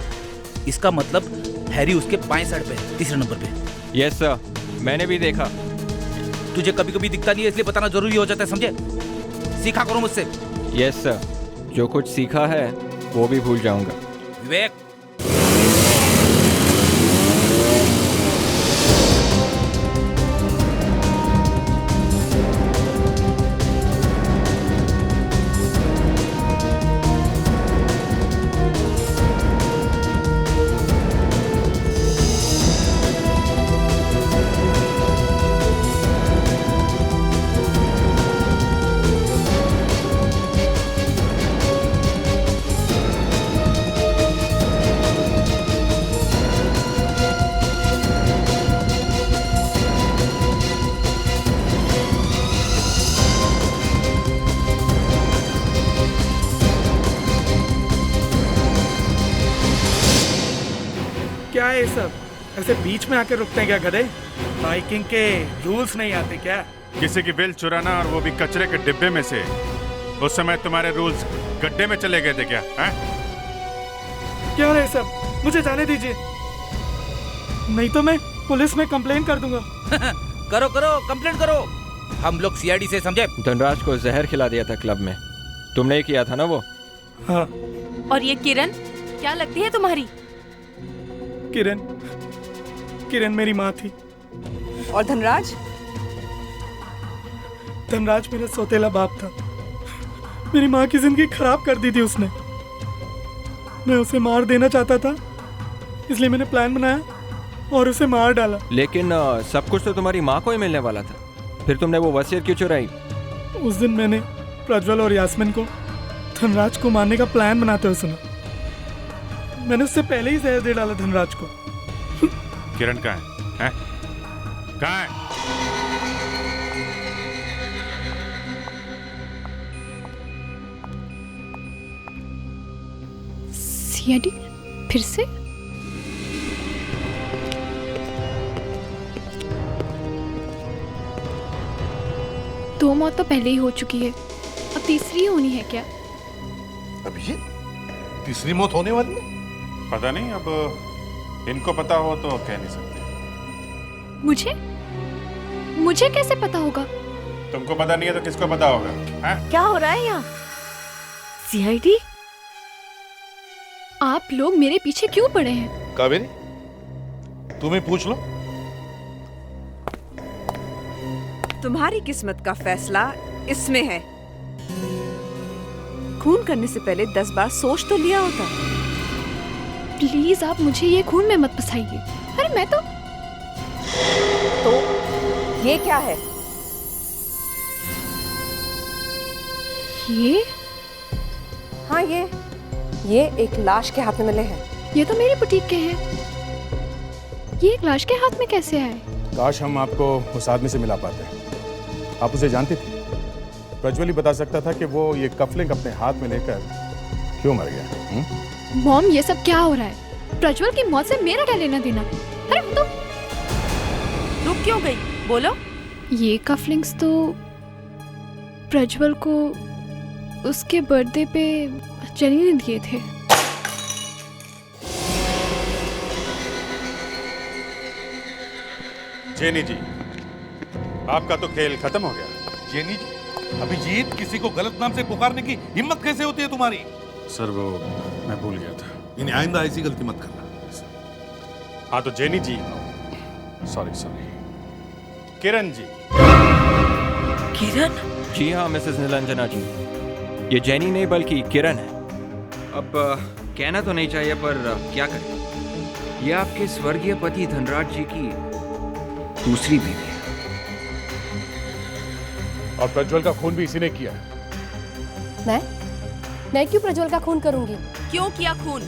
इसका मतलब हैरी उसके बाएं साइड पे है, तीसरे नंबर पे। यस सर, मैंने भी देखा। तुझे कभी कभी दिखता नहीं है, इसलिए बताना जरूरी हो जाता है, समझे? सीखा करो मुझसे। यस सर, जो कुछ सीखा है वो भी भूल जाऊंगा। विवेक, क्या है ये सब? ऐसे बीच में आके रुकते हैं क्या गधे? बाइकिंग के रूल्स नहीं आते क्या? किसी की बिल चुराना और वो भी कचरे के डिब्बे में से। उस समय तुम्हारे रूल्स गड्ढे में चले गए थे क्या? हैं? क्या है सब? मुझे जाने दीजिए, नहीं तो मैं पुलिस में कंप्लेन कर दूंगा। करो करो, कंप्लेंट करो, हम लोग सीआईडी से, समझे? धनराज को जहर खिला दिया था क्लब में, तुमने किया था ना वो? हाँ। और ये किरण क्या लगती है तुम्हारी? किरण मेरी माँ थी। और धनराज? धनराज मेरा सौतेला बाप था। मेरी माँ की जिंदगी खराब कर दी थी उसने। मैं उसे मार देना चाहता था, इसलिए मैंने प्लान बनाया और उसे मार डाला। लेकिन सब कुछ तो तुम्हारी माँ को ही मिलने वाला था, फिर तुमने वो वसीयत क्यों चुराई? उस दिन मैंने प्रज्वल और यास्मिन को धनराज को मारने का प्लान बनाते हुए सुना। मैंने उससे पहले ही जहर दे डाला धनराज को। किरण कहाँ है? कहाँ है? सीआईडी फिर से? दो मौत तो पहले ही हो चुकी है, अब तीसरी होनी है क्या? अभिजीत, तीसरी मौत होने वाली है? पता नहीं, अब इनको पता हो तो कह नहीं सकते। मुझे कैसे पता होगा? तुमको पता नहीं है तो किसको पता होगा? हैं? क्या हो रहा है यहाँ? सीआईडी? आप लोग मेरे पीछे क्यों पड़े हैं? कावेरी, तुम ही पूछ लो। तुम्हारी किस्मत का फैसला इसमें है। खून करने से पहले 10 बार सोच तो लिया होता। प्लीज आप मुझे ये खून में मत फंसाइए। अरे मैं तो ये क्या है? ये? हाँ, ये एक लाश के हाथ में मिले हैं। ये तो मेरी बुटीक के हैं। ये एक लाश के हाथ में कैसे आए? काश हम आपको उस आदमी से मिला पाते। आप उसे जानती थी? प्रज्वल ही बता सकता था कि वो ये कफलिंग अपने हाथ में लेकर क्यों मर गया। मॉम, ये सब क्या हो रहा है? प्रज्वल की मौत से मेरा क्या लेना देना? अरे तो रुक क्यों गई? बोलो। ये कफलिंग्स तो प्रज्वल को उसके बर्थडे पे जेनी ने दिए थे। जेनी जी, आपका तो खेल खत्म हो गया। जेनी जी? अभिजीत, किसी को गलत नाम से पुकारने की हिम्मत कैसे होती है तुम्हारी? सर वो मैं भूल गया था। इन्हें आइंदा ऐसी गलती मत करना। हाँ तो जेनी जी, सॉरी किरण जी। किरण? जी हाँ मिसेस नीलांजना जी, ये जेनी नहीं बल्कि किरण है। अब कहना तो नहीं चाहिए पर क्या करें, ये आपके स्वर्गीय पति धनराज जी की दूसरी बीवी है। और प्रज्वल का खून भी इसी ने किया। मैं क्यों प्रज्वल का खून करूंगी? क्यों किया खून?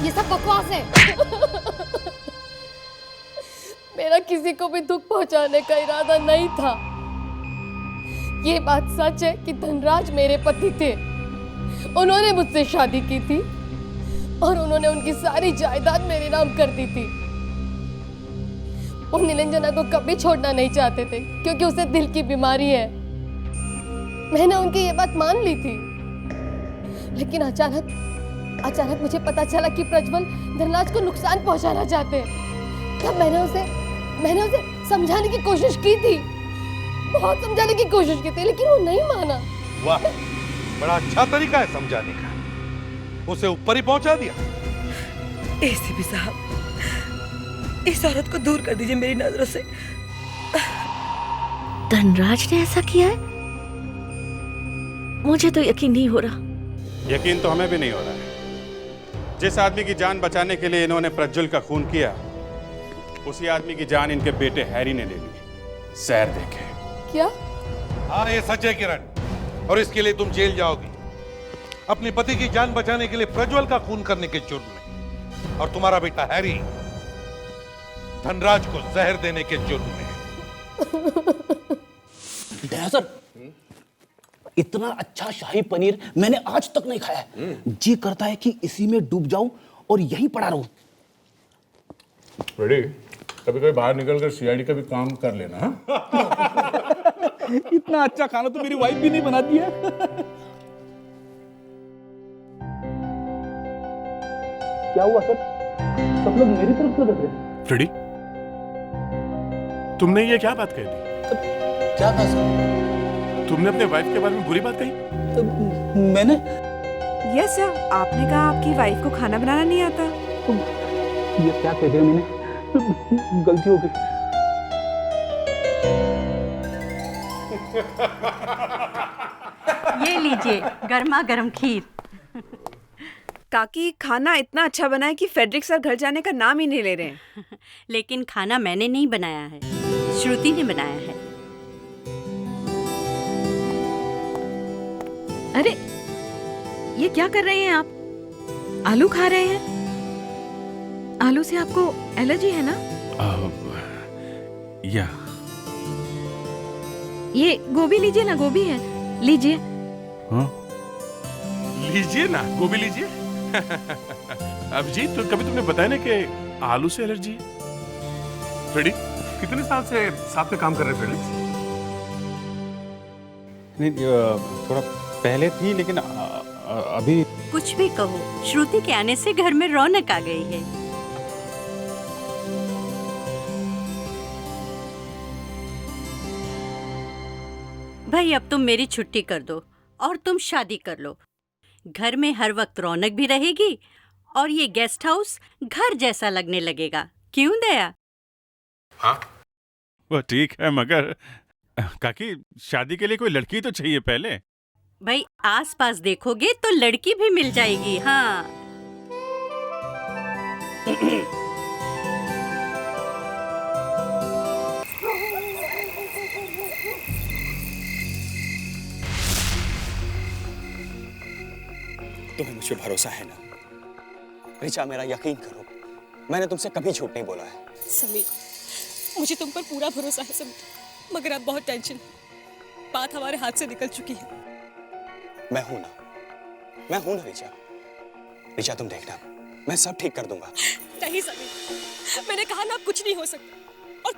ये सब बकवास है। मेरा किसी को भी दुख पहुंचाने का इरादा नहीं था। ये बात सच है कि धनराज मेरे पति थे। उन्होंने मुझसे शादी की थी और उन्होंने उनकी सारी जायदाद मेरे नाम कर दी थी। वो नीलांजना को कभी छोड़ना नहीं चाहते थे क्योंकि उसे दिल की बीमारी है। मैंने उनकी ये बात मान ली थी, लेकिन अचानक मुझे पता चला कि प्रज्वल धनराज को नुकसान पहुंचाना चाहते हैं। तब मैंने उसे समझाने की कोशिश की थी, बहुत समझाने की कोशिश की थी, लेकिन वो नहीं माना। वाह, बड़ा अच्छा तरीका है समझाने का। उसे ऊपर ही पहुंचा दिया। एसीपी साहब, इस औरत को दूर कर दीजिए मेरी नजरों से। धनराज ने ऐसा किया है? मुझे तो यकीन नहीं हो रहा। यकीन तो हमें भी नहीं हो रहा है। जिस आदमी की जान बचाने के लिए इन्होंने प्रज्वल का खून किया, उसी आदमी की जान इनके बेटे हैरी ने ले ली, जहर देके। क्या? हाँ, ये सच है किरण, और इसके लिए तुम जेल जाओगी, अपने पति की जान बचाने के लिए प्रज्वल का खून करने के जुर्म में, और तुम्हारा बेटा हैरी धनराज को जहर देने के जुर्म में। सर, इतना अच्छा शाही पनीर मैंने आज तक नहीं खाया है। जी करता है कि इसी में डूब जाऊं और यहीं पड़ा रहूं। रेडी? कभी कभी बाहर निकलकर सीआईडी का भी काम कर लेना। इतना अच्छा खाना तो मेरी वाइफ भी नहीं बनाती है। क्या हुआ सर? सब लोग मेरी तरफ क्यों देख रहे हैं? फ्रेडी, तुमने ये क्या बात कही थी? क्या कहा सर? तुमने अपने वाइफ के बारे में बुरी बात कही? मैंने? यस सर, आपने कहा आपकी वाइफ को खाना बनाना नहीं आता। ये क्या कह दिया मैंने? गलती हो गई। ये लीजिए गर्मा गर्म खीर। काकी, खाना इतना अच्छा बना है कि फेडरिक सर घर जाने का नाम ही नहीं ले रहे हैं। लेकिन खाना मैंने नहीं बनाया है, श्रुति ने बनाया है। अरे ये क्या कर रहे हैं आप? आलू खा रहे हैं? आलू से आपको एलर्जी है ना? या ये गोभी लीजिए ना, गोभी है, लीजिए। हाँ? लीजिए ना, गोभी लीजिए। अभिजीत, तो कभी तुमने बताया ना कि आलू से एलर्जी है? फ्रेडी, कितने साल से साथ में काम कर रहे हैं फ्रेडिक्स? नहीं, थोड़ा पहले थी, लेकिन अभी कुछ भी कहो, श्रुति के आने से घर में रौनक आ गई है। भाई अब तुम मेरी छुट्टी कर दो और तुम शादी कर लो। घर में हर वक्त रौनक भी रहेगी और ये गेस्ट हाउस घर जैसा लगने लगेगा। क्यों दया? हाँ, वो ठीक है, मगर काकी शादी के लिए कोई लड़की तो चाहिए पहले। भाई आसपास देखोगे तो लड़की भी मिल जाएगी। हाँ तुम्हें मुझ पे भरोसा है ना? रिचा, मेरा यकीन करो, मैंने तुमसे कभी झूठ नहीं बोला है। समीर, मुझे तुम पर पूरा भरोसा है समीर, मगर अब बहुत टेंशन है। बात हमारे हाथ से निकल चुकी है। मैं हूं ना रिचा। रिचा, तुम देखना, मैं सब ठीक कर दूंगा। नहीं समीर, मैंने कहा ना, अब कुछ नहीं हो सकता। और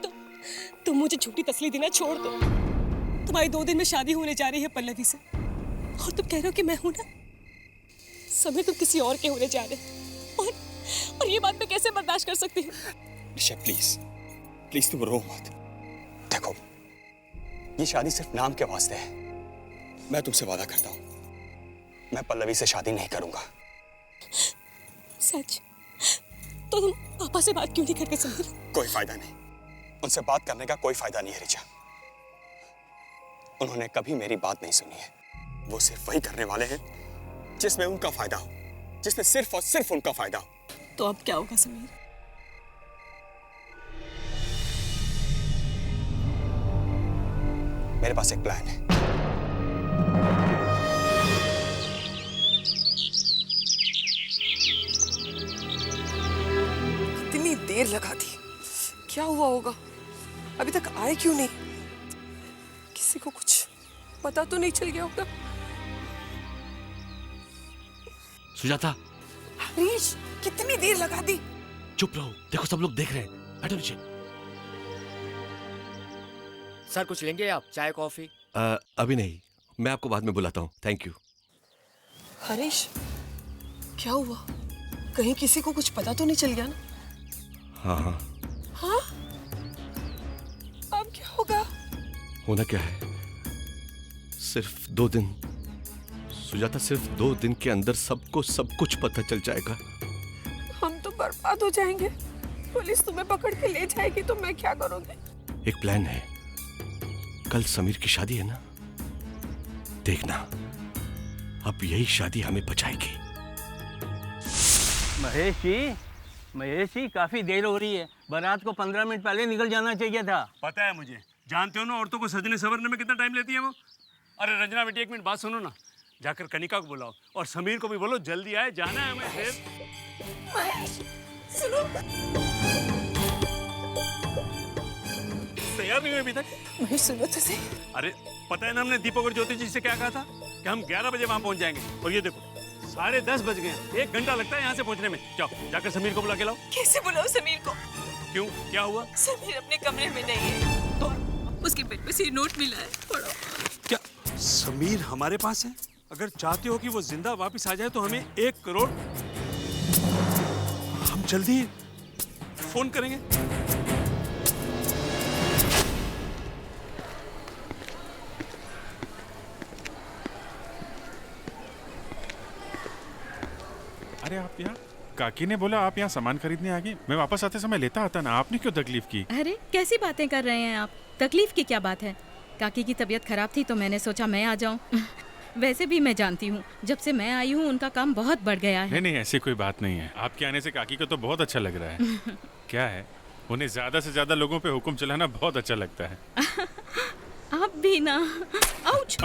तुम मुझे झूठी तसल्ली देना छोड़ दो। तुम्हारी 2 दिन में शादी होने जा रही है पल्लवी से, और तुम कह रहे हो कि मैं हूं ना। समीर, तुम किसी और के होने जा रहे हो, और ये बात मैं कैसे बर्दाश्त कर सकती हूँ? रिचा, प्लीज तुम रो मत। देखो, ये शादी सिर्फ नाम के वास्ते है। मैं तुमसे वादा करता हूँ, मैं पल्लवी से शादी नहीं करूंगा। सच? तो तुम पापा से बात क्यों नहीं करते समीर? कोई फायदा नहीं, उनसे बात करने का कोई फायदा नहीं है रिचा। उन्होंने कभी मेरी बात नहीं सुनी है। वो सिर्फ वही करने वाले हैं जिसमें उनका फायदा हो, जिसमें सिर्फ और सिर्फ उनका फायदा हो। तो अब क्या होगा समीर? मेरे पास एक प्लान है। इतनी देर लगा दी, क्या हुआ होगा? अभी तक आए क्यों नहीं? किसी को कुछ पता तो नहीं चल गया होगा? सुजाता, हरीश, कितनी देर लगा दी? चुप रहो, देखो सब लोग देख रहे हैं। बैठो नीचे। सर कुछ लेंगे आप? चाय कॉफी? अभी नहीं, मैं आपको बाद में बुलाता हूँ। Thank you. हरीश, क्या हुआ? कहीं किसी को कुछ पता तो नहीं चल गया ना? हाँ, हाँ? अब क्या होगा? होना क्या है, सिर्फ 2 दिन सुजाता, सिर्फ 2 दिन के अंदर सबको सब कुछ पता चल जाएगा। हम तो बर्बाद हो जाएंगे। पुलिस तुम्हें पकड़ के ले जाएगी तो मैं क्या करूंगी? एक प्लान है, कल समीर की शादी है ना, देखना अब यही शादी हमें बचाएगी। महेश जी काफी देर हो रही है। बारात को 15 मिनट पहले निकल जाना चाहिए था। पता है मुझे, जानते हो ना औरतों को सजने संवरने में कितना टाइम लेती है वो। अरे रंजना बेटी, 1 मिनट बात सुनो ना। जाकर कनिका को बुलाओ और समीर को भी बोलो जल्दी आए, जाना है हमें फिर। सुनो, तैयार नहीं हुए अभी तक? महेश सुनो तो सही। अरे पता है ना हमने दीपक और ज्योति जी से क्या कहा था कि हम 11 बजे वहां पहुंच जाएंगे, और ये देखो 10:30 बज गए हैं। 1 घंटा लगता है यहाँ से पहुंचने में। जाओ जाकर समीर को बुला के लाओ। कैसे बुलाओ समीर को? क्यों, क्या हुआ? समीर अपने कमरे में नहीं है, तो उसके पेट पे से नोट मिला है, पढ़ो। क्या समीर हमारे पास है? अगर चाहते हो कि वो जिंदा वापस आ जाए तो हमें 1 करोड़, हम जल्दी फोन करेंगे। अरे आप यहाँ, काकी ने बोला आप यहाँ सामान खरीदने आ गई। मैं वापस आते समय लेता आता ना, आपने क्यों तकलीफ की? अरे कैसी बातें कर रहे हैं आप? तकलीफ की क्या बात है? काकी की तबीयत खराब थी तो मैंने सोचा मैं आ जाऊं। वैसे भी मैं जानती हूँ, जब से मैं आई हूँ उनका काम बहुत बढ़ गया है। नहीं, ऐसी कोई बात नहीं है। आपके आने से काकी को तो बहुत अच्छा लग रहा है। क्या है, उन्हें ज्यादा से ज्यादा लोगों पे हुक्म चलाना बहुत अच्छा लगता है। आप भी ना। आउच!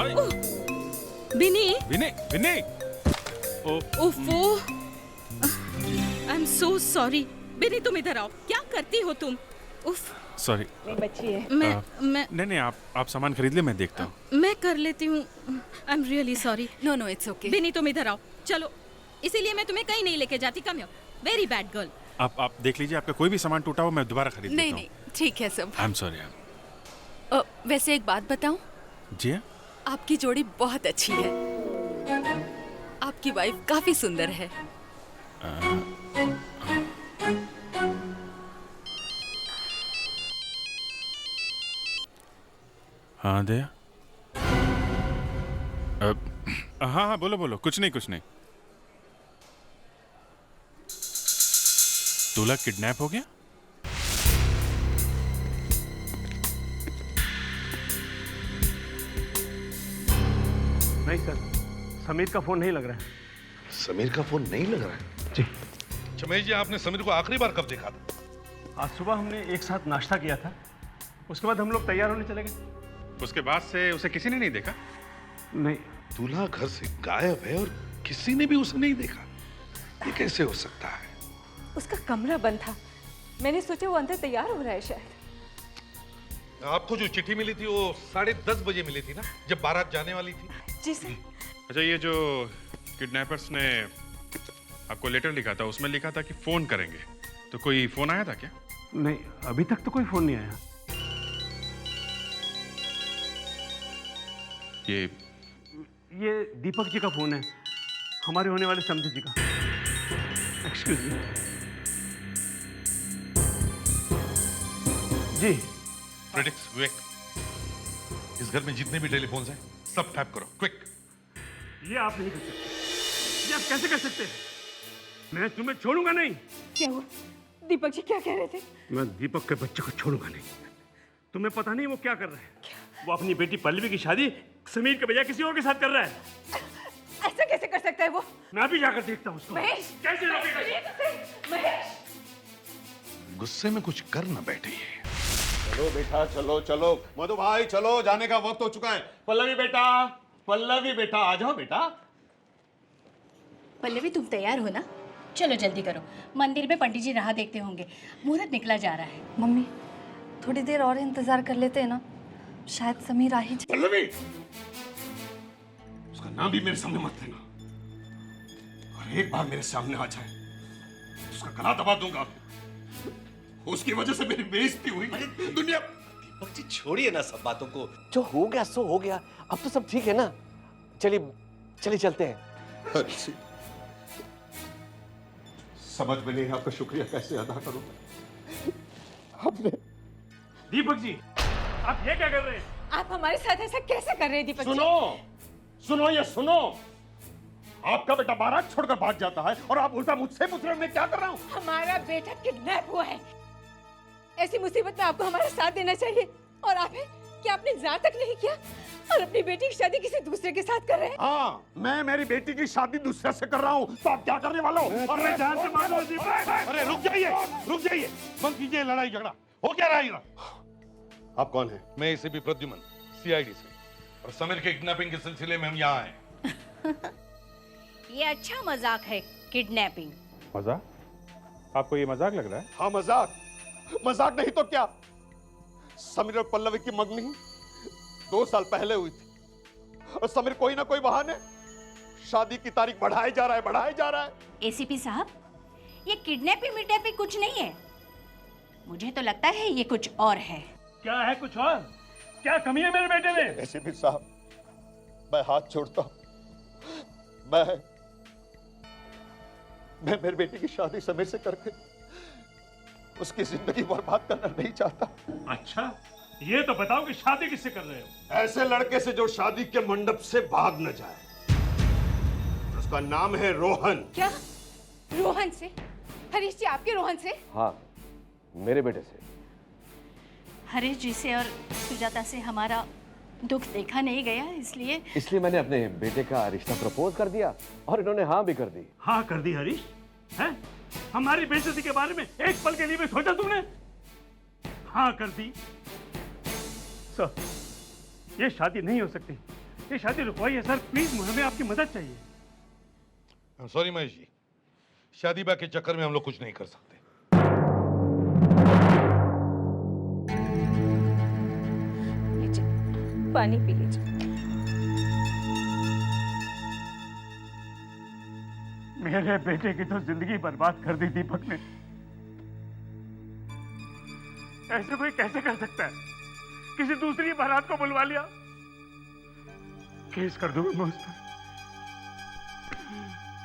बिनी! ओफो! I am so sorry. बिनी तुम इधर आओ। क्या करती हो तुम? उफ! सॉरी। बच्ची है। मैं नहीं, आप सामान खरीद ले, मैं देखता हूँ। मैं कर लेती हूँ। I am really sorry. No it's okay. Bini तुम इधर आओ। चलो इसीलिए मैं तुम्हें कहीं नहीं लेके जाती। कम वेरी बैड गर्ल। आप देख लीजिए, आपका कोई भी सामान टूटा हो मैं दोबारा खरीद नहीं देता हूँ। नहीं ठीक है सब। I am sorry. वैसे एक बात बताऊं, जी आपकी जोड़ी बहुत अच्छी है। आपकी वाइफ काफी सुंदर है। हाँ दया। हाँ हाँ बोलो बोलो, कुछ नहीं। दूल्हा किडनैप हो गया? नहीं सर, समीर का फोन नहीं लग रहा है। समीर का फोन नहीं लग रहा है? जी। चमेश जी, आपने समीर को आखिरी बार कब देखा था? आज सुबह हमने एक साथ नाश्ता किया था, उसके बाद हम लोग तैयार होने चले गए। उसके बाद से उसे किसी ने नहीं देखा? नहीं। दूल्हा घर से गायब है और किसी ने भी उसे नहीं देखा, ये कैसे हो सकता है? उसका कमरा बंद था, मैंने सोचा वो अंदर तैयार हो रहा है शायद। आपको जो चिट्ठी मिली थी वो 10:30 बजे मिली थी ना, जब बारात जाने वाली थी? जी सर। अच्छा, ये जो किडनैपर्स ने आपको लेटर लिखा था, उसमें लिखा था कि फोन करेंगे, तो कोई फोन आया था क्या? नहीं, अभी तक तो कोई फोन नहीं आया। ये दीपक जी का फोन है, हमारे होने वाले समझे जी का। Excuse me. जी। प्रेडिक्स विवेक, इस घर में जितने भी टेलीफोन्स हैं सब टैप करो, क्विक। ये आप नहीं कर सकते, ये आप कैसे कर सकते हैं? मैं तुम्हें छोड़ूंगा नहीं। क्या हुआ? दीपक जी क्या कह रहे थे? मैं दीपक के बच्चे को छोड़ूंगा नहीं। तुम्हें पता नहीं वो क्या कर रहा है? वो अपनी बेटी पल्लवी की शादी समीर के बजाय किसी और के साथ कर रहा है। ऐसा कैसे कर सकता है वो? मैं अभी जाकर देखता हूँ उसको। महेश! कैसे महेश! गुस्से में कुछ कर न बैठे ये। चलो बेटा, चलो मधु भाई, चलो, जाने का वक्त हो चुका है। पल्लवी बेटा आ जाओ बेटा। पल्लवी तुम तैयार हो ना? चलो जल्दी करो, मंदिर में पंडित जी राह देखते होंगे, मुहूर्त निकला जा रहा है। मम्मी थोड़ी देर और इंतजार कर लेते हैं ना, शायद समीर आ ही जाए। पल्लवी, उसका नाम भी मेरे सामने मत लेना, और एक बार मेरे सामने आ जाए उसका गला दबा दूंगा। उसकी वजह से मेरी बेइज्जती हुई दुनिया। दीपक जी छोड़िए ना सब बातों को, जो हो गया सो हो गया, अब तो सब ठीक है ना। चलिए चलते हैं। समझ में नहीं आपका शुक्रिया कैसे अदा करूं। आपने दीपक जी, आप ये क्या कर रहे हैं? आप हमारे साथ ऐसा कैसे कर रहे हैं दीपक जी? सुनो, आपका बेटा बारात छोड़कर भाग जाता है और आप उल्टा मुझसे पूछ रहे हो मैं क्या कर रहा हूं? हमारा बेटा किडनैप हुआ है। ऐसी मुसीबत में आपको हमारा साथ देना चाहिए, और आप हैं कि आपने इंतजार तक नहीं किया और अपनी बेटी की शादी किसी दूसरे के साथ कर रहे हैं। हाँ, मैं मेरी बेटी की शादी दूसरे से कर रहा हूँ, तो आप क्या करने वाले हो? अरे जान से मार दो दीपक। अरे रुक जाइए, बंद कीजिए लड़ाई झगड़ा। हो क्या रहा है? आप कौन है? मैं एसीपी प्रद्युमन, सीआईडी से, और समीर के किडनैपिंग के सिलसिले में हम यहाँ आए। ये अच्छा मजाक है, किडनैपिंग। मजाक? आपको ये मजाक लग रहा है? हाँ, मजाक नहीं तो क्या। समीर और पल्लवी की मंगनी 2 साल पहले हुई थी, और समीर कोई ना कोई बहाने शादी की तारीख बढ़ाए जा रहा है। एसीपी साहब, ये किडनैपिंग कुछ नहीं है, मुझे तो लगता है ये कुछ और है। क्या है कुछ और? क्या कमी है मेरे बेटे में? एसीपी साहब, मैं हाथ छोड़ता हूं। मैं मेरी बेटी की शादी समीर से करके उसकी जिंदगी बर्बाद करना नहीं चाहता। अच्छा, ये तो बताओ कि शादी किससे कर रहे हो? ऐसे लड़के से जो शादी के मंडप से भाग न जाए। उसका नाम है रोहन। क्या? रोहन से? हरीश जी, आपके रोहन से? हाँ, मेरे बेटे से। हरीश जी से और सुजाता से हमारा दुख देखा नहीं गया, इसलिए मैंने अपने बेटे का रिश्ता प्रपोज कर दिया और इन्होंने हाँ भी कर दी। हाँ कर दी हरीश? हैं? हमारी बेइज्जती के बारे में एक पल के लिए भी सोचा तुमने? हाँ कर दी। सर, ये शादी नहीं हो सकती, ये शादी रुकवाइए सर, प्लीज, हमें आपकी मदद चाहिए। सॉरी महेश जी, शादी ब्याह के चक्कर में हम लोग कुछ नहीं कर सकते। पानी पी लीजिए। मेरे बेटे की तो जिंदगी बर्बाद कर दी दीपक ने। ऐसे कोई कैसे कर सकता है? किसी दूसरी बारात को बुलवा लिया, केस कर दूंगा मैं उस पर।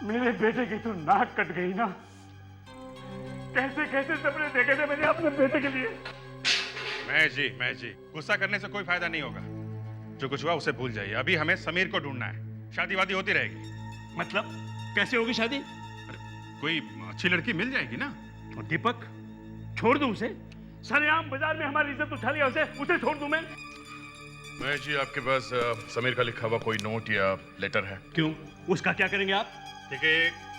मेरे बेटे की तो नाक कट गई ना। कैसे कैसे सपने देखे थे मैंने अपने बेटे के लिए। महेश जी गुस्सा करने से कोई फायदा नहीं होगा। जो कुछ हुआ उसे भूल जाइए। अभी हमें समीर को ढूंढना है। शादी वादी होती रहेगी। मतलब कैसे होगी शादी? कोई अच्छी लड़की मिल जाएगी ना। और दीपक छोड़ दूं उसे? सरेआम बाजार में हमारी इज्जत उठा लिया उसे छोड़ दूं मैं? महेश जी, आपके पास समीर का लिखा हुआ कोई नोट या लेटर है? क्यों, उसका क्या करेंगे आप? देखिए,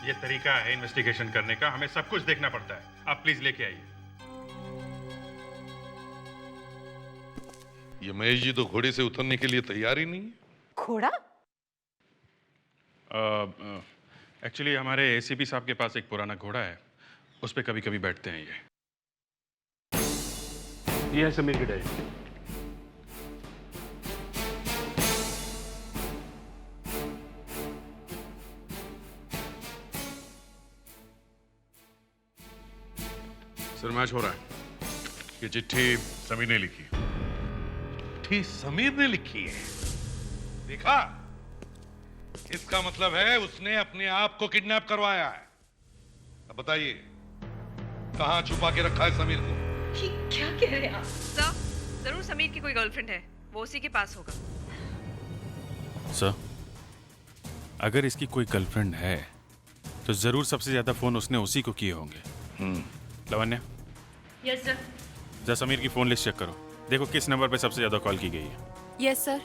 ये तरीका है इन्वेस्टिगेशन करने का। हमें सब कुछ देखना पड़ता है। आप प्लीज लेके आइए। ये महेश जी तो घोड़े से उतरने के लिए तैयार ही नहीं है। घोड़ा? एक्चुअली हमारे एसीपी साहब के पास एक पुराना घोड़ा है, उस पे कभी कभी बैठते हैं ये है समीर की डायरी। सर, मैच हो रहा है। ये चिट्ठी समीर ने लिखी। चिट्ठी समीर ने लिखी है? देखा, इसका मतलब है उसने अपने आप को किडनैप करवाया है। अब बताइए, कहां छुपा के रखा है समीर को? क्या कह रहे हैं आप? सर, जरूर समीर की कोई गर्लफ्रेंड है, वो उसी के पास होगा। सर, अगर इसकी कोई गर्लफ्रेंड है तो जरूर सबसे ज्यादा फोन उसने उसी को किए होंगे। Lavanya, yes sir. जरा समीर की फोन लिस्ट चेक करो, देखो किस नंबर पे सबसे ज्यादा कॉल की गई है। Yes sir.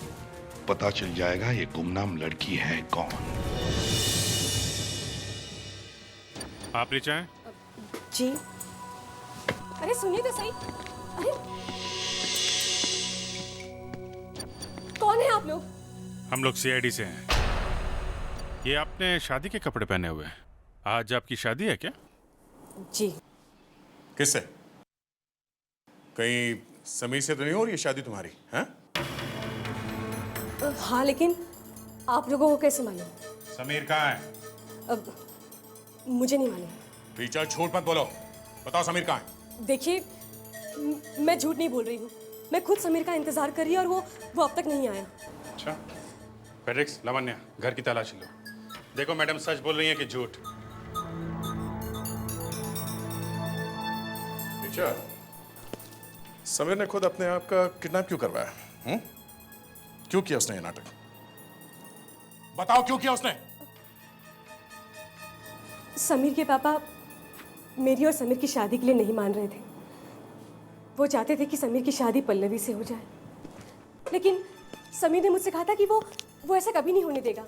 पता चल जाएगा ये गुमनाम लड़की है कौन। आप ऋचा हैं? जी। अरे सुनिए तो सही। अरे कौन है आप लोग? हम लोग सीआईडी से हैं। ये आपने शादी के कपड़े पहने हुए हैं। आज आपकी शादी है क्या? जी। किससे? कहीं समीर से तो नहीं हो रही है शादी तुम्हारी? हैं? हाँ, लेकिन आप लोगों को कैसे मालूम? समीर कहाँ है? अब मुझे नहीं मालूम। रीचा, झूठ मत बोलो, बताओ समीर कहाँ है? देखिए, मैं झूठ नहीं बोल रही हूँ। मैं खुद समीर का इंतजार कर रही हूँ और वो अब तक नहीं आया। अच्छा, फेडेक्स, लावण्या, घर की तलाशी लो। देखो मैडम सच बोल रही हैं कि झूठ? रीचा, समीर ने खुद अपने आप का किडनैप क्यों करवाया? क्यों किया उसने ये नाटक? बताओ क्यों किया उसने? समीर के पापा मेरी और समीर की शादी के लिए नहीं मान रहे थे। वो चाहते थे कि समीर की शादी पल्लवी से हो जाए, लेकिन समीर ने मुझसे कहा था कि वो ऐसा कभी नहीं होने देगा।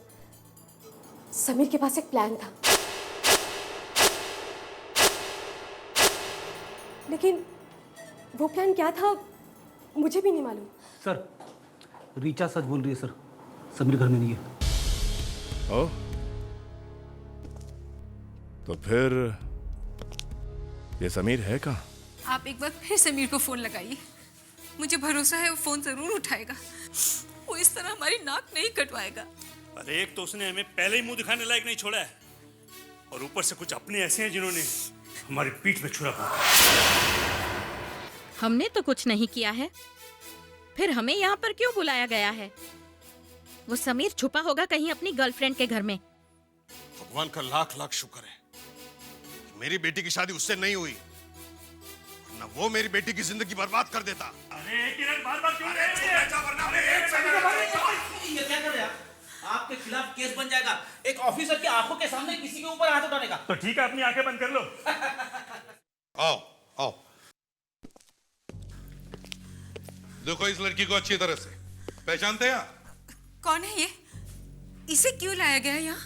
समीर के पास एक प्लान था, लेकिन वो प्लान क्या था मुझे भी नहीं मालूम। सर, रीचा सच बोल रही है सर, समीर घर में नहीं है। ओ, तो फिर ये समीर है कहाँ? आप एक बार फिर समीर को फोन लगाइए। मुझे भरोसा है वो फोन जरूर उठाएगा। वो इस तरह हमारी नाक नहीं कटवाएगा। अरे एक तो उसने हमें पहले ही मुंह दिखाने लायक नहीं छोड़ा है, और ऊपर से कुछ अपने ऐसे हैं जिन्होंने हमारी पीठ में छुरा मारा। हमने तो कुछ नहीं किया है, फिर हमें यहाँ पर क्यों बुलाया गया है? वो समीर छुपा होगा कहीं अपनी गर्लफ्रेंड के घर में। भगवान का लाख लाख शुक्र है मेरी बेटी की शादी उससे नहीं हुई, वरना वो मेरी बेटी की जिंदगी बर्बाद कर देता। अरे किरण, बार-बार क्यों ये क्या कर रहे हैं? आपके खिलाफ केस बन जाएगा। एक ऑफिसर की आंखों के सामने किसी के ऊपर हाथ उठाने का। तो ठीक है, अपनी आंखें बंद कर लो। आओ आओ, देखो इस लड़की को अच्छी तरह से पहचानते हैं आप? कौन है ये? इसे क्यों लाया गया यहाँ?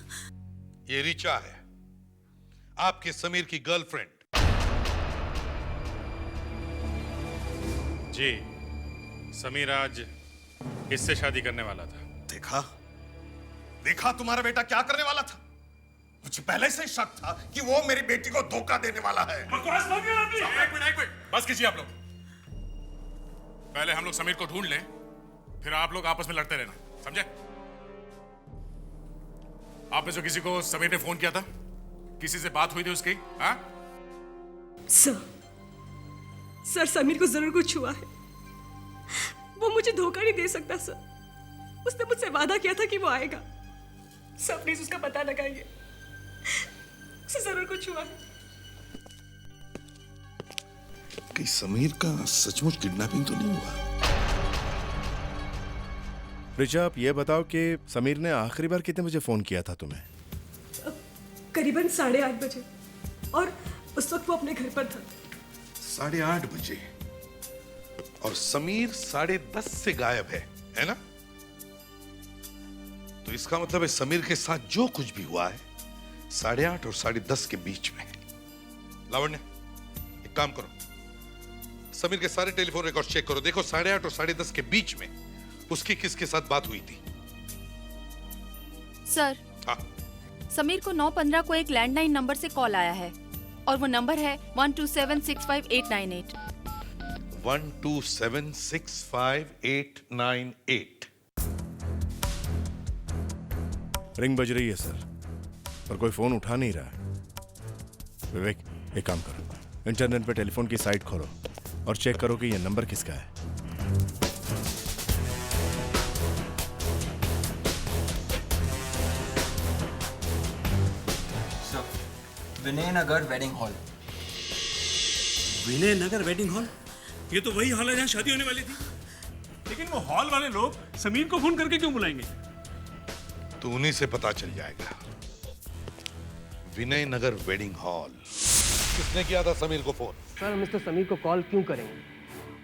ये रीचा है, आपके समीर की गर्लफ्रेंड। जी, समीर आज इससे शादी करने वाला था। देखा देखा तुम्हारा बेटा क्या करने वाला था। मुझे पहले से शक था कि वो मेरी बेटी को धोखा देने वाला है। बकवास मत करो अपनी। एक मिनट, बस कीजिए आप लोग। पहले हम लोग समीर को ढूंढ लें, फिर आप लोग आपस में लड़ते रहना, समझे? आप में से किसी को समीर ने फोन किया था? किसी से बात हुई थी उसकी? हाँ? सर समीर को जरूर कुछ हुआ है। वो मुझे धोखा नहीं दे सकता सर। उसने मुझसे वादा किया था कि वो आएगा। सर प्लीज उसका पता लगाइए। उसे जरूर कुछ हुआ है। कहीं समीर का सचमुच किडनैपिंग तो नहीं हुआ? रिचा, आप ये बताओ कि समीर ने आखिरी बार कितने बजे फोन किया था तुम्हें? करीबन 8:30 बजे, और उस वक्त वो अपने घर पर था। 8:30 बजे? और समीर 10:30 से गायब है ना? तो इसका मतलब है समीर के साथ जो कुछ भी हुआ है 8:30 और 10:30 के बीच में। लावण्य, एक काम करो, समीर के सारे टेलीफोन रिकॉर्ड चेक करो। देखो 8:30 और 10:30 के बीच में उसकी किसके साथ बात हुई थी? सर, हाँ। समीर को 9:15 को एक लैंडलाइन नंबर से कॉल आया है और वो नंबर है 1276589 1276589। रिंग बज रही है सर, पर कोई फोन उठा नहीं रहा है। विवेक, एक काम करो, इंटरनेट पे टेलीफोन की साइट खोलो और चेक करो कि ये नंबर किसका है। विनय नगर वेडिंग हॉल। विनय नगर वेडिंग हॉल? ये तो वही हॉल है जहाँ शादी होने वाली थी। लेकिन वो हॉल वाले लोग समीर को फोन करके क्यों बुलाएंगे? तो उन्हीं से पता चल जाएगा। विनय नगर वेडिंग हॉल किसने किया था समीर को फोन? सर, मिस्टर समीर को कॉल क्यों करेंगे?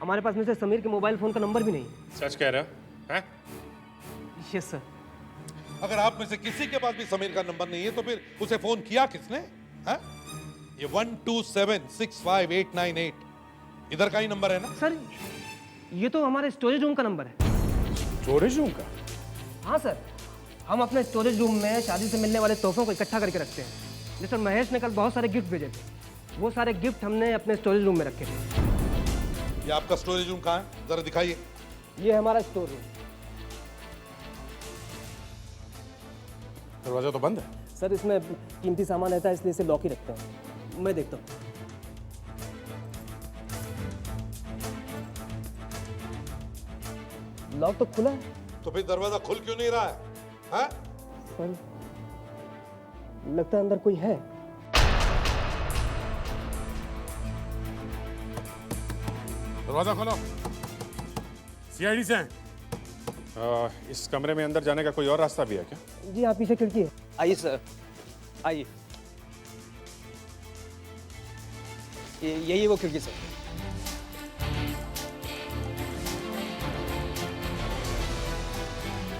हमारे पास मिस्टर समीर के मोबाइल फोन का नंबर भी नहीं। सच कह रहे हो? हैं? Yes sir. अगर आप में से किसी के पास भी समीर का नंबर नहीं है तो फिर उसे फोन किया किसने? हाँ? ये 1276589 इधर का ही नंबर है ना? सर, ये तो हमारे स्टोरेज रूम का नंबर है। स्टोरेज रूम का? हाँ सर, हम अपने स्टोरेज रूम में शादी से मिलने वाले तोहफों को इकट्ठा करके रखते हैं। मिस्टर महेश ने कल बहुत सारे गिफ्ट भेजे थे, वो सारे गिफ्ट हमने अपने स्टोरेज रूम में रखे थे। ये आपका स्टोरेज रूम कहाँ है? जरा दिखाइए। ये हमारा स्टोर रूम। दरवाजा तो बंद है सर, इसमें कीमती सामान रहता है इसलिए इसे लॉक ही रखते हैं। मैं देखता हूँ। लॉक तो खुला है। तो फिर दरवाजा खुल क्यों नहीं रहा है? हाँ? सर, लगता है अंदर कोई है। दरवाजा खोलो। सीआईडी से हैं। इस कमरे में अंदर जाने का कोई और रास्ता भी है क्या? जी, आप पीछे खिड़की है। आइए सर, आइए। यही वो खिड़की सर।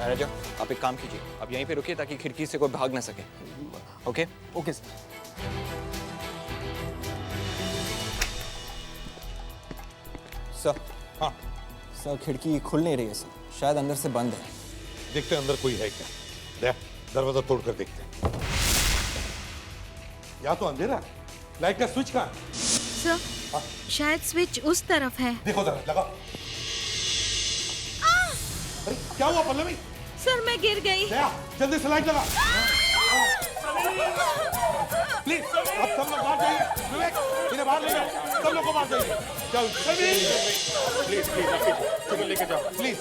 मैनेजर, आप एक काम कीजिए, आप यहीं पे रुकिए ताकि खिड़की से कोई भाग ना सके। ओके? Okay sir. सर, हाँ सर, खिड़की खुल नहीं रही है सर, शायद अंदर से बंद है। देखते हैं अंदर कोई है क्या। ले, दरवाजा तोड़कर देखते हैं। या तो अंधेरा है। लाइट का स्विच कहाँ है? सर, शायद स्विच उस तरफ है। देखो जरा, लगाओ। अरे क्या हुआ पल्लवी? सर, मैं गिर गई। जल्दी से लाइट लगा। प्लीज, अब सब लोग बाहर जाइए। विवेक, इन्हें बाहर ले जाओ। सब लोग को बाहर जाइए। चल, प्लीज, प्लीज, लेके जाओ, प्लीज।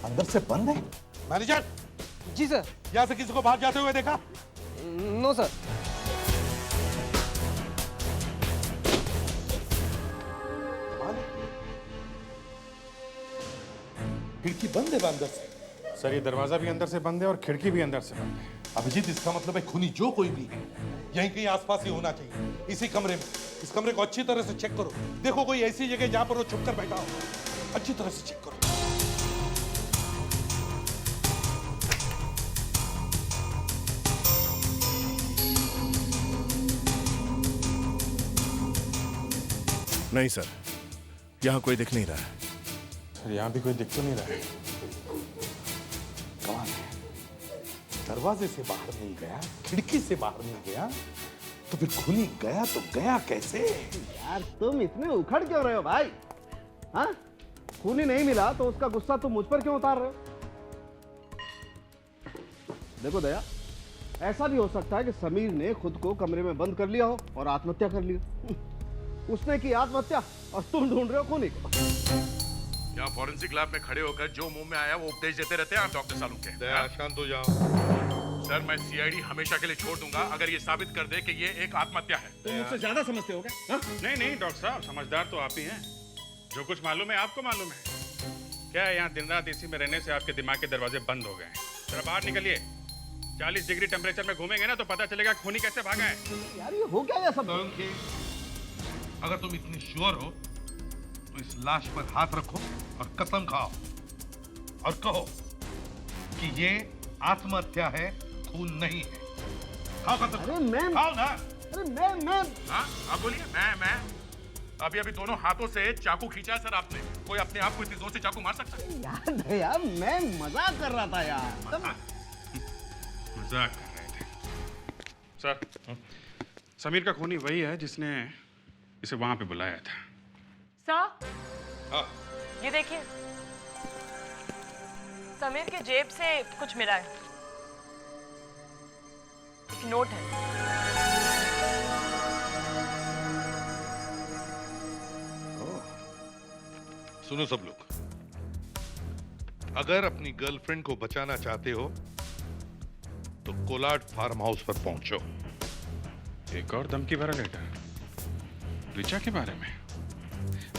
अंदर से बंद है। मैनेजर। जी सर। यहाँ से किसी को बाहर जाते हुए देखा? No sir. खिड़की बंद है अंदर से। सर, ये दरवाजा भी अंदर से बंद है और खिड़की भी अंदर से बंद है। अभिजीत, इसका मतलब है खूनी जो कोई भी है यहीं कहीं आसपास ही होना चाहिए, इसी कमरे में। इस कमरे को अच्छी तरह से चेक करो। देखो कोई ऐसी जगह जहां पर वो छुपकर बैठा हो। अच्छी तरह से चेक करो। नहीं सर, यहाँ कोई दिख नहीं रहा है। सर यहाँ भी कोई दिख तो नहीं रहा है। कौन है? दरवाजे से बाहर नहीं गया, खिड़की से बाहर नहीं गया, तो फिर खूनी गया तो गया कैसे? यार तुम इतने उखड़ क्यों रहे हो भाई? हाँ? खूनी नहीं मिला तो उसका गुस्सा तुम मुझ पर क्यों उतार रहे हो? देखो दया, ऐसा भी हो सकता है कि समीर ने खुद को कमरे में बंद कर लिया हो और आत्महत्या कर ली हो। उसने की आत्महत्या और तुम ढूंढ रहे हो खूनी को। यहाँ फॉरेंसिक लैब में खड़े होकर जो मुंह में आया वो उपदेश देते रहते हैं आप डॉक्टर सालुंके। दया शांत हो जाओ। सर मैं सीआईडी हमेशा के लिए छोड़ दूंगा अगर ये साबित कर दे कि ये एक आत्महत्या है। तुम मुझसे ज्यादा समझते हो क्या? नहीं नहीं डॉक्टर साहब, समझदार तो आप ही हैं। जो कुछ मालूम है आपको मालूम है। क्या है यहाँ दिन रात इसी में रहने से आपके दिमाग के दरवाजे बंद हो गए हैं। जरा बाहर निकलिए। 40 डिग्री टेम्परेचर में घूमेंगे ना तो पता चलेगा खूनी कैसे भागा है। यार ये हो क्या सब? अगर तुम इतनी श्योर हो तो इस लाश पर हाथ रखो और कसम खाओ और कहो कि ये आत्महत्या है, खून नहीं है। खाओ कसम। अरे मैं खाओ ना। अरे मैं हाँ आप बोलिए। मैं अभी दोनों हाथों से चाकू खींचा है सर आपने। कोई अपने आप को इतनी जोर से चाकू मार सकता है? यार दया, मैं मजाक कर रहा था यार। मजाक कर रहे थे सर। समीर का खूनी वही है जिसने इसे वहां पे बुलाया था। सर ये देखिए, समीर के जेब से कुछ मिला है। एक नोट है। सुनो सब लोग, अगर अपनी गर्लफ्रेंड को बचाना चाहते हो तो कोलाड फार्म हाउस पर पहुंचो। एक और धमकी भरा लेटर रिचा के बारे में।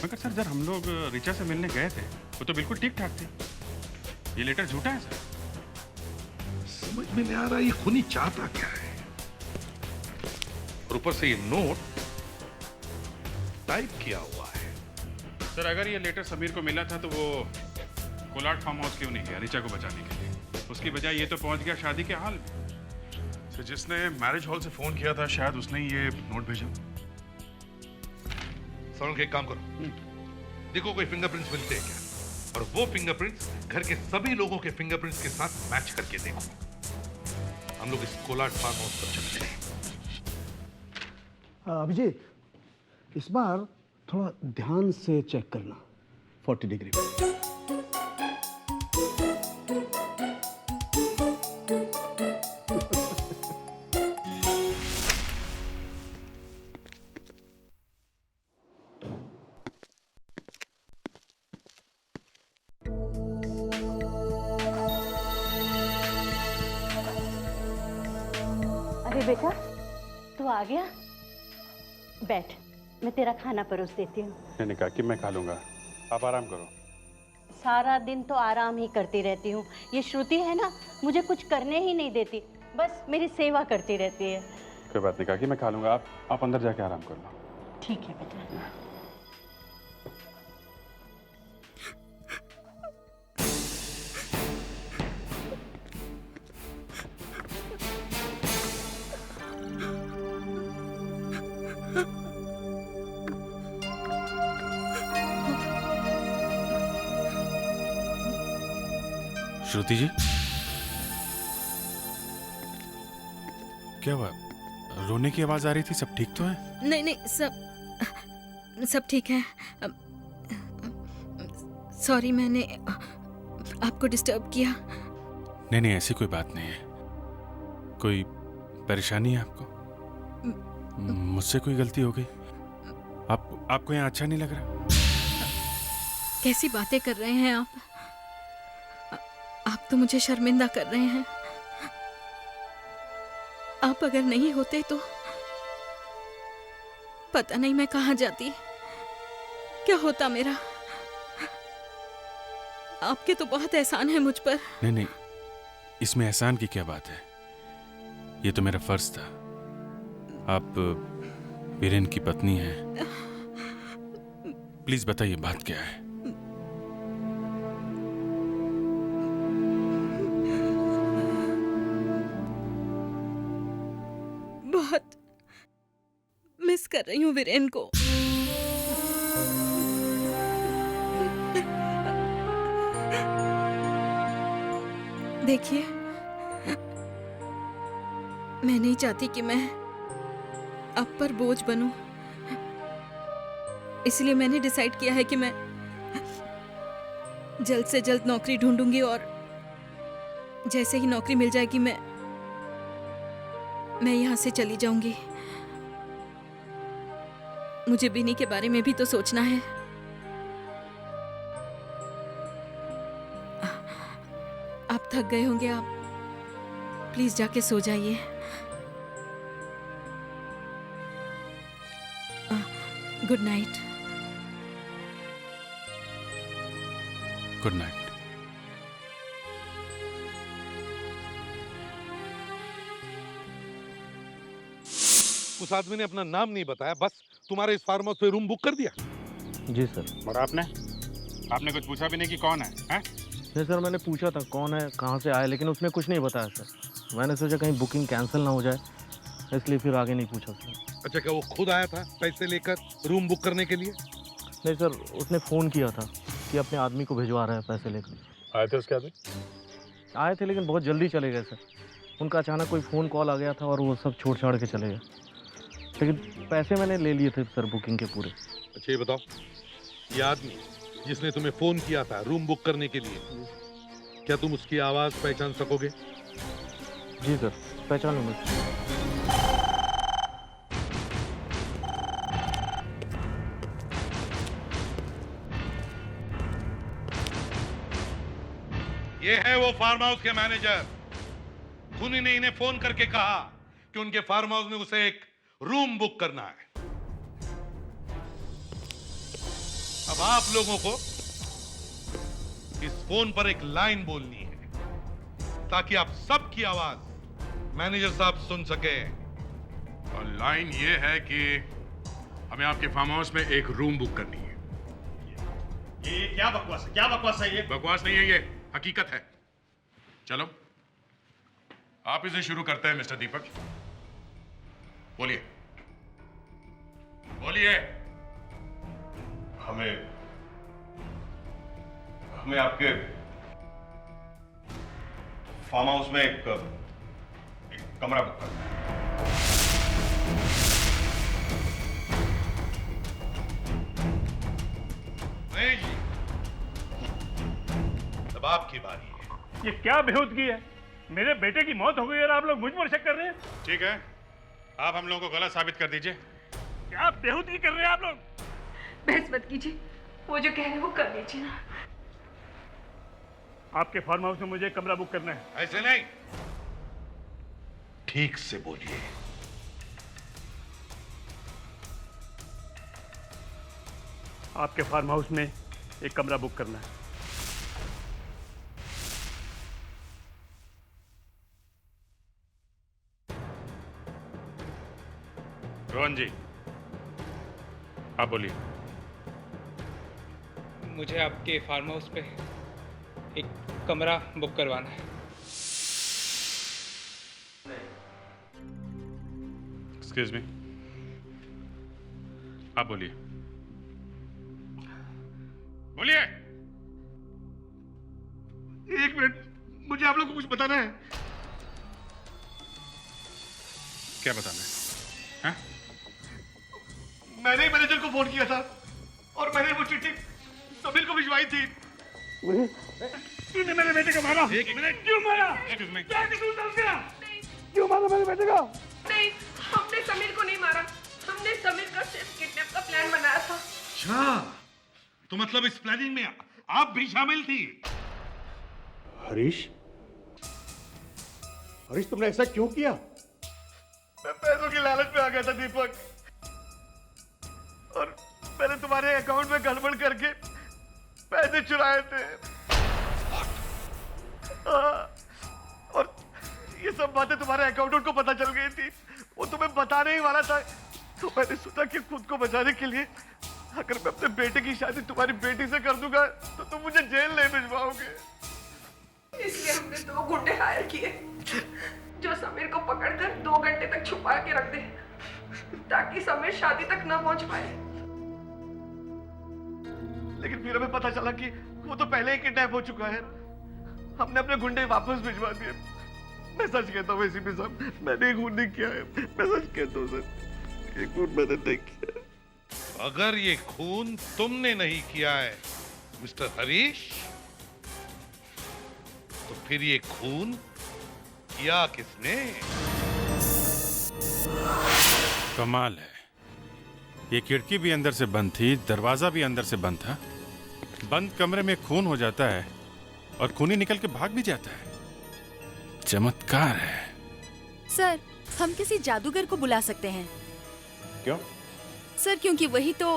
मगर सर जब हम लोग रिचा से मिलने गए थे वो तो बिल्कुल ठीक ठाक थी। ये लेटर झूठा है सर। समझ में नहीं आ रहा ये खूनी चाहता क्या है। और ऊपर से ये नोट टाइप किया हुआ है। सर अगर ये लेटर समीर को मिला था तो वो कोलाड फार्म हाउस क्यों नहीं गया रिचा को बचाने के लिए? उसकी बजाय ये तो पहुंच गया शादी के हाल में। तो जिसने मैरिज हॉल से फोन किया था शायद उसने ही ये नोट भेजा। सर एक काम करो, देखो कोई फिंगरप्रिंट्स मिलते हैं क्या, और वो फिंगरप्रिंट्स घर के सभी लोगों के फिंगरप्रिंट्स के साथ मैच करके देखो। हम लोग इस कोलाड फार्म हाउस पर चलते हैं। अभिजीत, इस बार थोड़ा ध्यान से चेक करना 40 डिग्री पे। अरे बेटा, तू आ गया? बैठ, मैं तेरा खाना परोस देती हूँ। मैंने कहा कि मैं खा लूंगा, आप आराम करो। सारा दिन तो आराम ही करती रहती हूँ। ये श्रुति है ना, मुझे कुछ करने ही नहीं देती, बस मेरी सेवा करती रहती है। कोई बात नहीं कहा कि मैं खा लूंगा, आप अंदर जाके आराम कर लो। ठीक है बेटा। श्रुति जी, क्या हुआ? रोने की आवाज आ रही थी, सब ठीक तो है? नहीं नहीं, सब ठीक है। सॉरी मैंने आपको डिस्टर्ब किया। नहीं नहीं, ऐसी कोई बात नहीं है। कोई परेशानी है आपको? मुझसे कोई गलती हो गई? आपको यहाँ अच्छा नहीं लग रहा? कैसी बातें कर रहे हैं आप तो मुझे शर्मिंदा कर रहे हैं। आप अगर नहीं होते तो पता नहीं मैं कहाँ जाती, क्या होता मेरा। आपके तो बहुत एहसान है मुझ पर। नहीं नहीं, इसमें एहसान की क्या बात है, ये तो मेरा फर्ज था। आप वीरेन की पत्नी हैं, प्लीज बताइए बात क्या है। बहुत मिस कर रही हूँ वीरेन को। देखिए, मैं नहीं चाहती कि मैं आप पर बोझ बनूं। इसलिए मैंने डिसाइड किया है कि मैं जल्द से जल्द नौकरी ढूंढूंगी और जैसे ही नौकरी मिल जाएगी मैं यहाँ से चली जाऊंगी। मुझे बिनी के बारे में भी तो सोचना है। आप थक गए होंगे, आप प्लीज जाके सो जाइए। Good night. Good night. उस आदमी ने अपना नाम नहीं बताया, बस तुम्हारे इस फार्म हाउस पे रूम बुक कर दिया। जी सर। और आपने कुछ पूछा भी नहीं कि कौन है, हैं? नहीं सर, मैंने पूछा था कौन है, कहाँ से आया, लेकिन उसने कुछ नहीं बताया सर। मैंने सोचा कहीं बुकिंग कैंसिल ना हो जाए, इसलिए फिर आगे नहीं पूछा सर। अच्छा, क्या वो खुद आया था पैसे लेकर रूम बुक करने के लिए? नहीं सर, उसने फ़ोन किया था कि अपने आदमी को भिजवा रहा है पैसे लेकर। आए थे उसके आदमी? आए थे लेकिन बहुत जल्दी चले गए सर। उनका अचानक कोई फ़ोन कॉल आ गया था और वो सब छोड़ छाड़ के चले गए। लेकिन पैसे मैंने ले लिए थे सर बुकिंग के पूरे। अच्छा, ये बताओ, ये आदमी जिसने तुम्हें फ़ोन किया था रूम बुक करने के लिए, क्या तुम उसकी आवाज़ पहचान सकोगे? जी सर, पहचान लूँगा। ये है वो फार्म हाउस के मैनेजर। खुनी ने इन्हें फोन करके कहा कि उनके फार्म हाउस में उसे एक रूम बुक करना है। अब आप लोगों को इस फोन पर एक लाइन बोलनी है ताकि आप सबकी आवाज मैनेजर साहब सुन सके। और लाइन ये है कि हमें आपके फार्म हाउस में एक रूम बुक करनी है। ये क्या बकवास है? क्या बकवास है ये? बकवास नहीं है, ये हकीकत है। चलो आप इसे शुरू करते हैं मिस्टर दीपक। बोलिए बोलिए। हमें आपके फार्म हाउस में एक कमरा बुक करना है। नहीं जी, अब आपकी बारी है। ये क्या बेहूदगी है? मेरे बेटे की मौत हो गई और आप लोग मुझ पर शक कर रहे हैं। ठीक है, आप हम लोगों को गलत साबित कर दीजिए। क्या बेहूदगी कर रहे हैं आप लोग? बहस मत कीजिए, वो जो कह रहे हैं वो कर लीजिए ना। आपके फार्म हाउस में मुझे एक कमरा बुक करना है। ऐसे नहीं, ठीक से बोलिए। आपके फार्म हाउस में एक कमरा बुक करना है। रोहन जी, आप बोलिए। मुझे आपके फार्म हाउस पे एक कमरा बुक करवाना है। एक्सक्यूज मी, आप बोलिए। बोलिए। एक मिनट, मुझे आप लोग को कुछ बताना है। क्या बताना है? हाँ? मैंने मैनेजर को फोन किया था और मैंने वो चिट्ठी समीर को भिजवाई थी। तूने मेरे बेटे को मारा? एक मिनट। क्यों मारा? Excuse me. क्या कसूर था उसका? क्यों मारा मेरे बेटे को? नहीं, हमने समीर को नहीं मारा। हमने समीर का सिर्फ किडनैप का प्लान बनाया था। अच्छा, तो मतलब इस प्लानिंग में आप भी शामिल थी? हरीश, तुमने ऐसा क्यों किया? मैं पैसों की लालच में आ गया था दीपक, और मैंने तुम्हारे अकाउंट में गड़बड़ करके पैसे चुराए थे। और ये सब बातें तुम्हारे अकाउंटेंट को पता चल गई थी। वो तुम्हें बताने ही वाला था, तो मैंने सोचा कि खुद को बचाने के लिए अगर मैं अपने बेटे की शादी तुम्हारी बेटी से कर दूंगा तो तुम मुझे जेल नहीं भिजवाओगे। इसलिए हमने 2 गुंडे हायर किए जो समीर को पकड़कर 2 घंटे तक छुपा के रख दे, ताकि समीर शादी तक ना पहुंच पाए। लेकिन फिर हमें पता चला कि वो तो पहले ही किडनैप हो चुका है। हमने अपने गुंडे वापस भिजवा दिए। मैं सच कहता हूँ एसीपी साहब, मैंने खून नहीं किया है। मैं सच कहता हूँ सर, ये खून मैंने नहीं किया है। अगर ये खून तुमने नहीं किया है मिस्टर हरीश, तो फिर ये खून किया किसने? कमाल है, ये खिड़की भी अंदर से बंद थी, दरवाजा भी अंदर से बंद था। बंद कमरे में खून हो जाता है और खूनी निकल के भाग भी जाता है। चमत्कार है। सर, हम किसी जादूगर को बुला सकते हैं। क्यों? सर, क्योंकि वही तो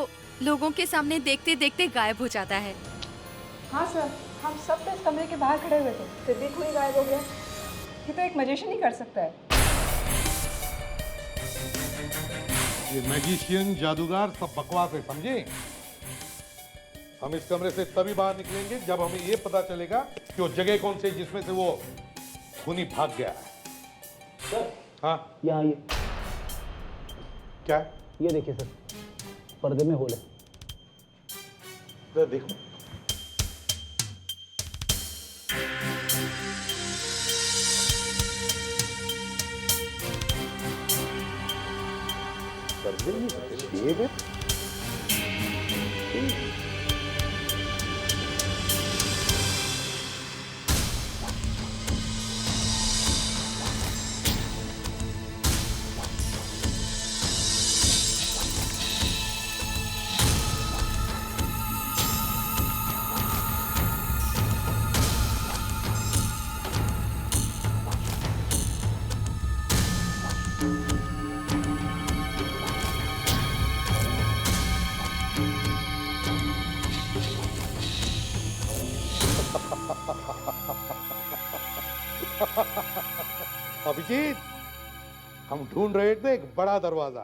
लोगों के सामने देखते देखते गायब हो जाता है। हाँ सर, हम सब तो इस कमरे के बाहर खड़े हुए थे, फिर भी कोई गायब हो गया। ये तो एक मैजिशियन ही कर सकता है। ये मैजिशियन, जादूगर सब बकवास है, समझे? हम इस कमरे से तभी बाहर निकलेंगे जब हमें ये पता चलेगा कि वो जगह कौन सी है जिसमें से वो खूनी भाग गया है। सर, हाँ, यहाँ ये क्या? ये देखिए सर, पर्दे में होल है। जरा देखो। पर्दे में छेद है। अभिजीत, हम ढूंढ रहे थे एक बड़ा दरवाजा,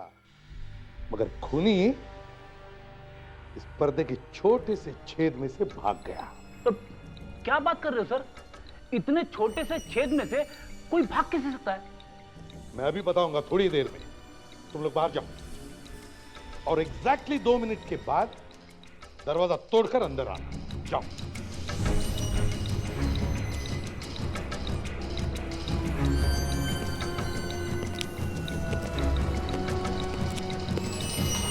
मगर खूनी इस पर्दे के छोटे से छेद में से भाग गया। तो क्या बात कर रहे हो सर? इतने छोटे से छेद में से कोई भाग कैसे सकता है? मैं अभी बताऊंगा थोड़ी देर में। तुम लोग बाहर जाओ और एग्जैक्टली 2 मिनट के बाद दरवाजा तोड़कर अंदर आना। जाओ।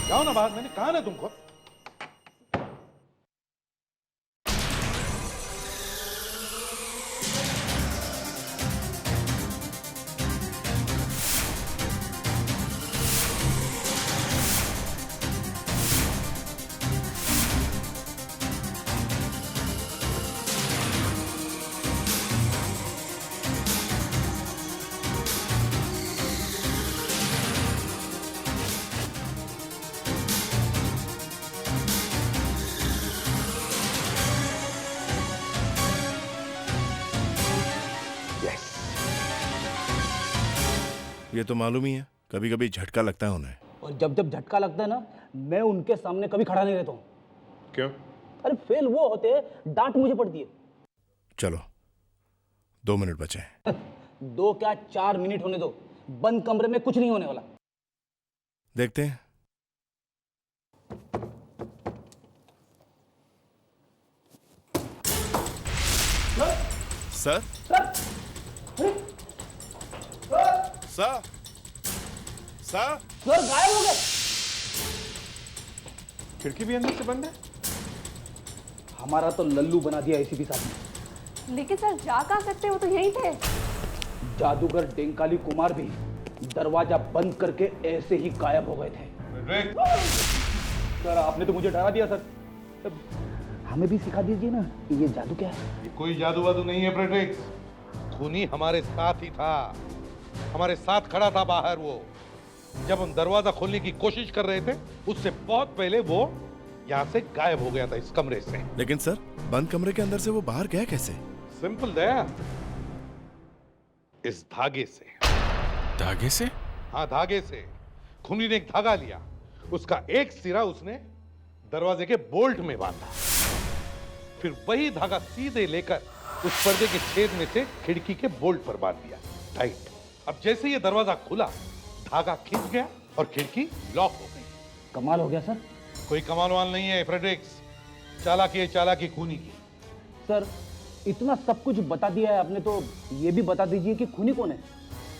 जाओ ना बाहर, मैंने कहा ना तुमको। ये तो मालूम ही है, कभी कभी झटका लगता है उन्हें। और जब जब झटका लगता है ना, मैं उनके सामने कभी खड़ा नहीं रहता हूँ। क्यों? अरे फेल वो होते, डांट मुझे पड़ती है। चलो 2 मिनट बचे हैं। 2 क्या 4 मिनट होने दो, बंद कमरे में कुछ नहीं होने वाला। देखते हैं। सर, सर, सर, सर गायब हो गए। खिड़की भी अंदर से बंद है। हमारा तो लल्लू बना दिया एसीपी साहब ने। लेकिन सर जा कहाँ सकते, वो तो यहीं थे। जादूगर डेंकाली कुमार भी दरवाजा बंद करके ऐसे ही गायब हो गए थे। सर आपने तो मुझे डरा दिया सर। हमें भी सिखा दीजिए ना कि ये जादू क्या है। ये कोई जादू वादू नहीं है फ्रेडरिक्स। खूनी हमारे साथ ही था, हमारे साथ खड़ा था बाहर। वो जब हम दरवाजा खोलने की कोशिश कर रहे थे, उससे बहुत पहले वो यहाँ से गायब हो गया था इस कमरे से। लेकिन सर, बंद कमरे के अंदर से वो बाहर गया कैसे? सिंपल दया, इस धागे से। धागे से? हाँ, धागे से। खूनी ने एक धागा लिया, उसका एक सिरा उसने दरवाजे के बोल्ट में बांधा, फिर वही धागा सीधे लेकर उस पर्दे के छेद में से खिड़की के बोल्ट पर बांध दिया, टाइट। अब जैसे ये दरवाजा खुला, धागा खिंच गया और खिड़की लॉक हो गई। कमाल हो गया सर। कोई कमाल वाल नहीं है फ्रेडरिक्स, चालाकी है चालाकी खूनी की। सर इतना सब कुछ बता दिया है आपने, तो ये भी बता दीजिए कि खूनी कौन है।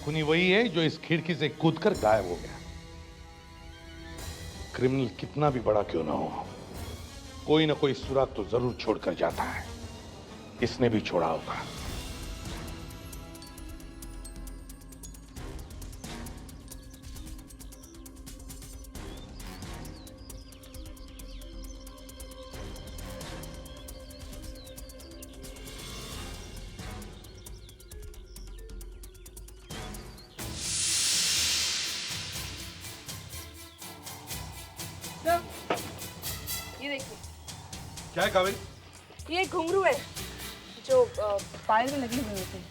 खूनी वही है जो इस खिड़की से कूदकर गायब हो गया। क्रिमिनल कितना भी बड़ा क्यों ना हो, कोई ना कोई सुराग तो जरूर छोड़कर जाता है। इसने भी छोड़ा होगा। ये देखिए, क्या है कावेरी? ये घुंघरू है जो पायल में लगे हुए होते हैं।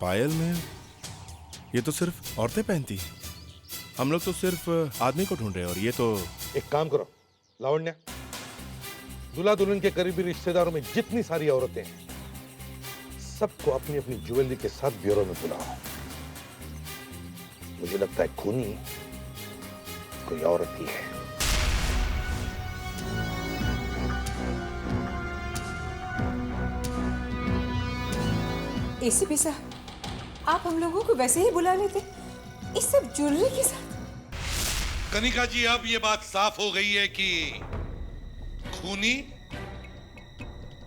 पायल में? ये तो सिर्फ औरतें पहनती हैं। हम लोग तो सिर्फ आदमी को ढूंढ रहे हैं, और ये तो। एक काम करो लावण्या, दूल्हा दुल्हन के करीबी रिश्तेदारों में जितनी सारी औरतें हैं, सबको अपनी अपनी ज्वेलरी के साथ ब्यूरो में बुलाओ। मुझे लगता है खूनी कोई औरत ही है। एसीपी साहब, आप हम लोगों को वैसे ही बुला लेते, इस सब ज्वेलरी के साथ। कनिका जी, अब ये बात साफ हो गई है कि खूनी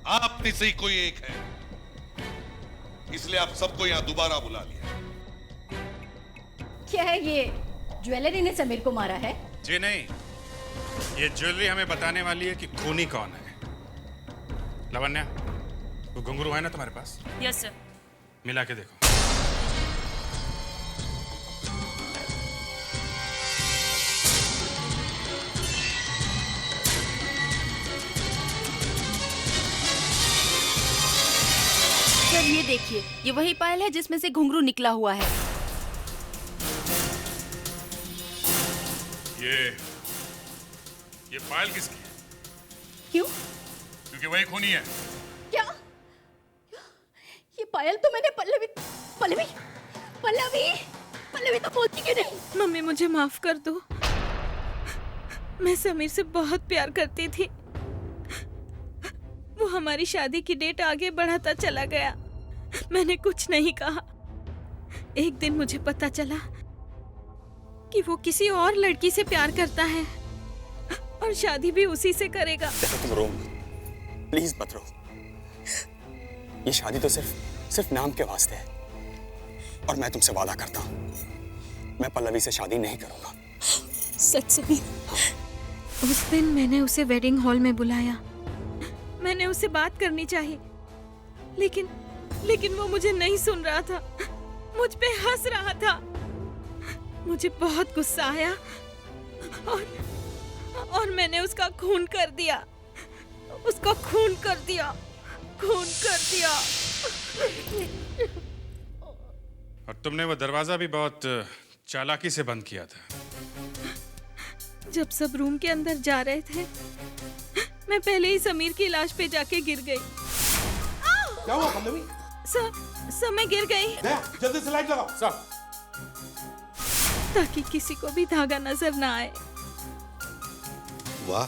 आप में से ही कोई एक है, इसलिए आप सबको यहां दोबारा बुला लिया। क्या है ये ज्वेलरी ने समीर को मारा है? जी नहीं, ये ज्वेलरी हमें बताने वाली है कि खूनी कौन है। लावण्या, वो घुंघरू है ना तुम्हारे पास? Yes sir. मिला के देखो। सर ये देखिए, ये वही पायल है जिसमें से घुंघरू निकला हुआ है। ये पायल किसकी है? क्यों? क्योंकि वही खूनी है। क्या? ये पायल तो मैंने पल्लवी पल्लवी पल्लवी पल्लवी तो बोलती क्यों नहीं? मम्मी मुझे माफ कर दो, मैं समीर से बहुत प्यार करती थी। वो हमारी शादी की डेट आगे बढ़ाता चला गया, मैंने कुछ नहीं कहा। एक दिन मुझे पता चला कि वो किसी और लड़की से प्यार करता है और शादी भी उसी से करेगा। देखो तुम रो, प्लीज मत रो। ये शादी तो सिर्फ नाम के वास्ते है, और मैं तुमसे वादा करता हूँ, मैं पल्लवी से शादी नहीं करूंगा। सच समीर, उस दिन मैंने उसे वेडिंग हॉल में बुलाया, मैंने उससे बात करनी चाहिए, लेकिन वो मुझे नहीं सुन रहा था, मुझ पे हंस रहा था। मुझे बहुत गुस्सा आया और मैंने उसका खून कर दिया, उसका खून कर दिया। और तुमने वो दरवाजा भी बहुत चालाकी से बंद किया था। जब सब रूम के अंदर जा रहे थे, मैं पहले ही समीर की लाश पे जाके गिर गई। क्या हुआ पल्लवी? सर मैं गिर गई। जल्दी से लाइट लगाओ सर, ताकि किसी को भी धागा नजर ना आए। वाह,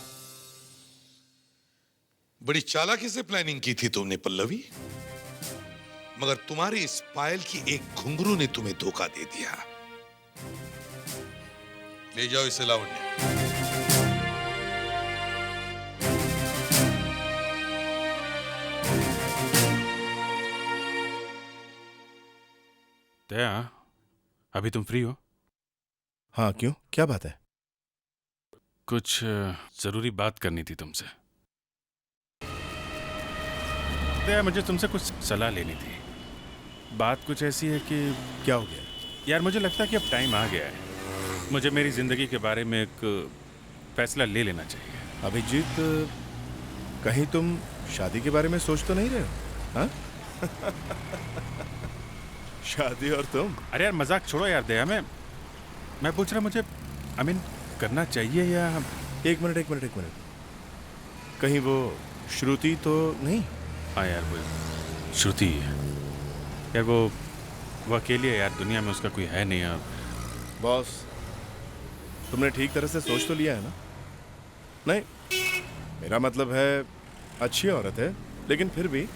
बड़ी चालाकी से प्लानिंग की थी तुमने पल्लवी, मगर तुम्हारी इस पायल की एक घुंघरू ने तुम्हें धोखा दे दिया। ले जाओ इसे लावण्य। दया, अभी तुम फ्री हो? हाँ, क्यों? क्या बात है? कुछ जरूरी बात करनी थी तुमसे। दया, मुझे तुमसे कुछ सलाह लेनी थी। बात कुछ ऐसी है कि क्या हो गया? यार, मुझे लगता है कि अब टाइम आ गया है, मुझे मेरी जिंदगी के बारे में एक फैसला ले लेना चाहिए। अभिजीत, कहीं तुम शादी के बारे में सोच तो नहीं रहे हो? हाँ? शादी और तुम? अरे यार, मजाक छोड़ो यार दया, मैं पूछ रहा मुझे करना चाहिए या। एक मिनट, कहीं वो श्रुति तो नहीं? हाँ यार, वो श्रुति यार, वो अकेली है यार, दुनिया में उसका कोई है नहीं यार। बॉस, तुमने ठीक तरह से सोच तो लिया है ना? नहीं, मेरा मतलब है अच्छी औरत है, लेकिन फिर भी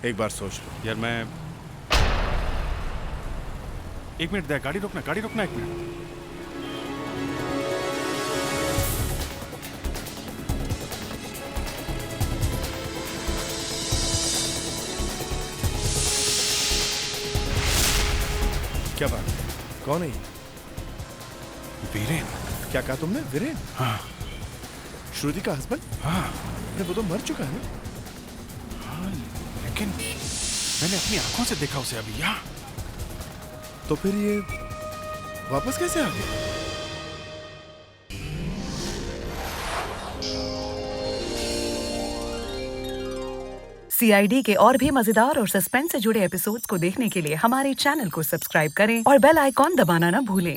एक बार सोच लो। यार मैं, एक मिनट दे, गाड़ी रोकना एक मिनट। क्या बात है? कौन है ये? वीरेन। क्या कहा तुमने? वीरेन? हाँ। श्रुति का हस्बैंड? हाँ। अरे वो तो मर चुका है ना? हाँ, लेकिन मैंने अपनी आंखों से देखा उसे अभी यहाँ। तो फिर ये वापस कैसे आ गया? CID के और भी मजेदार और सस्पेंस से जुड़े एपिसोड्स को देखने के लिए हमारे चैनल को सब्सक्राइब करें और बेल आइकॉन दबाना ना भूलें।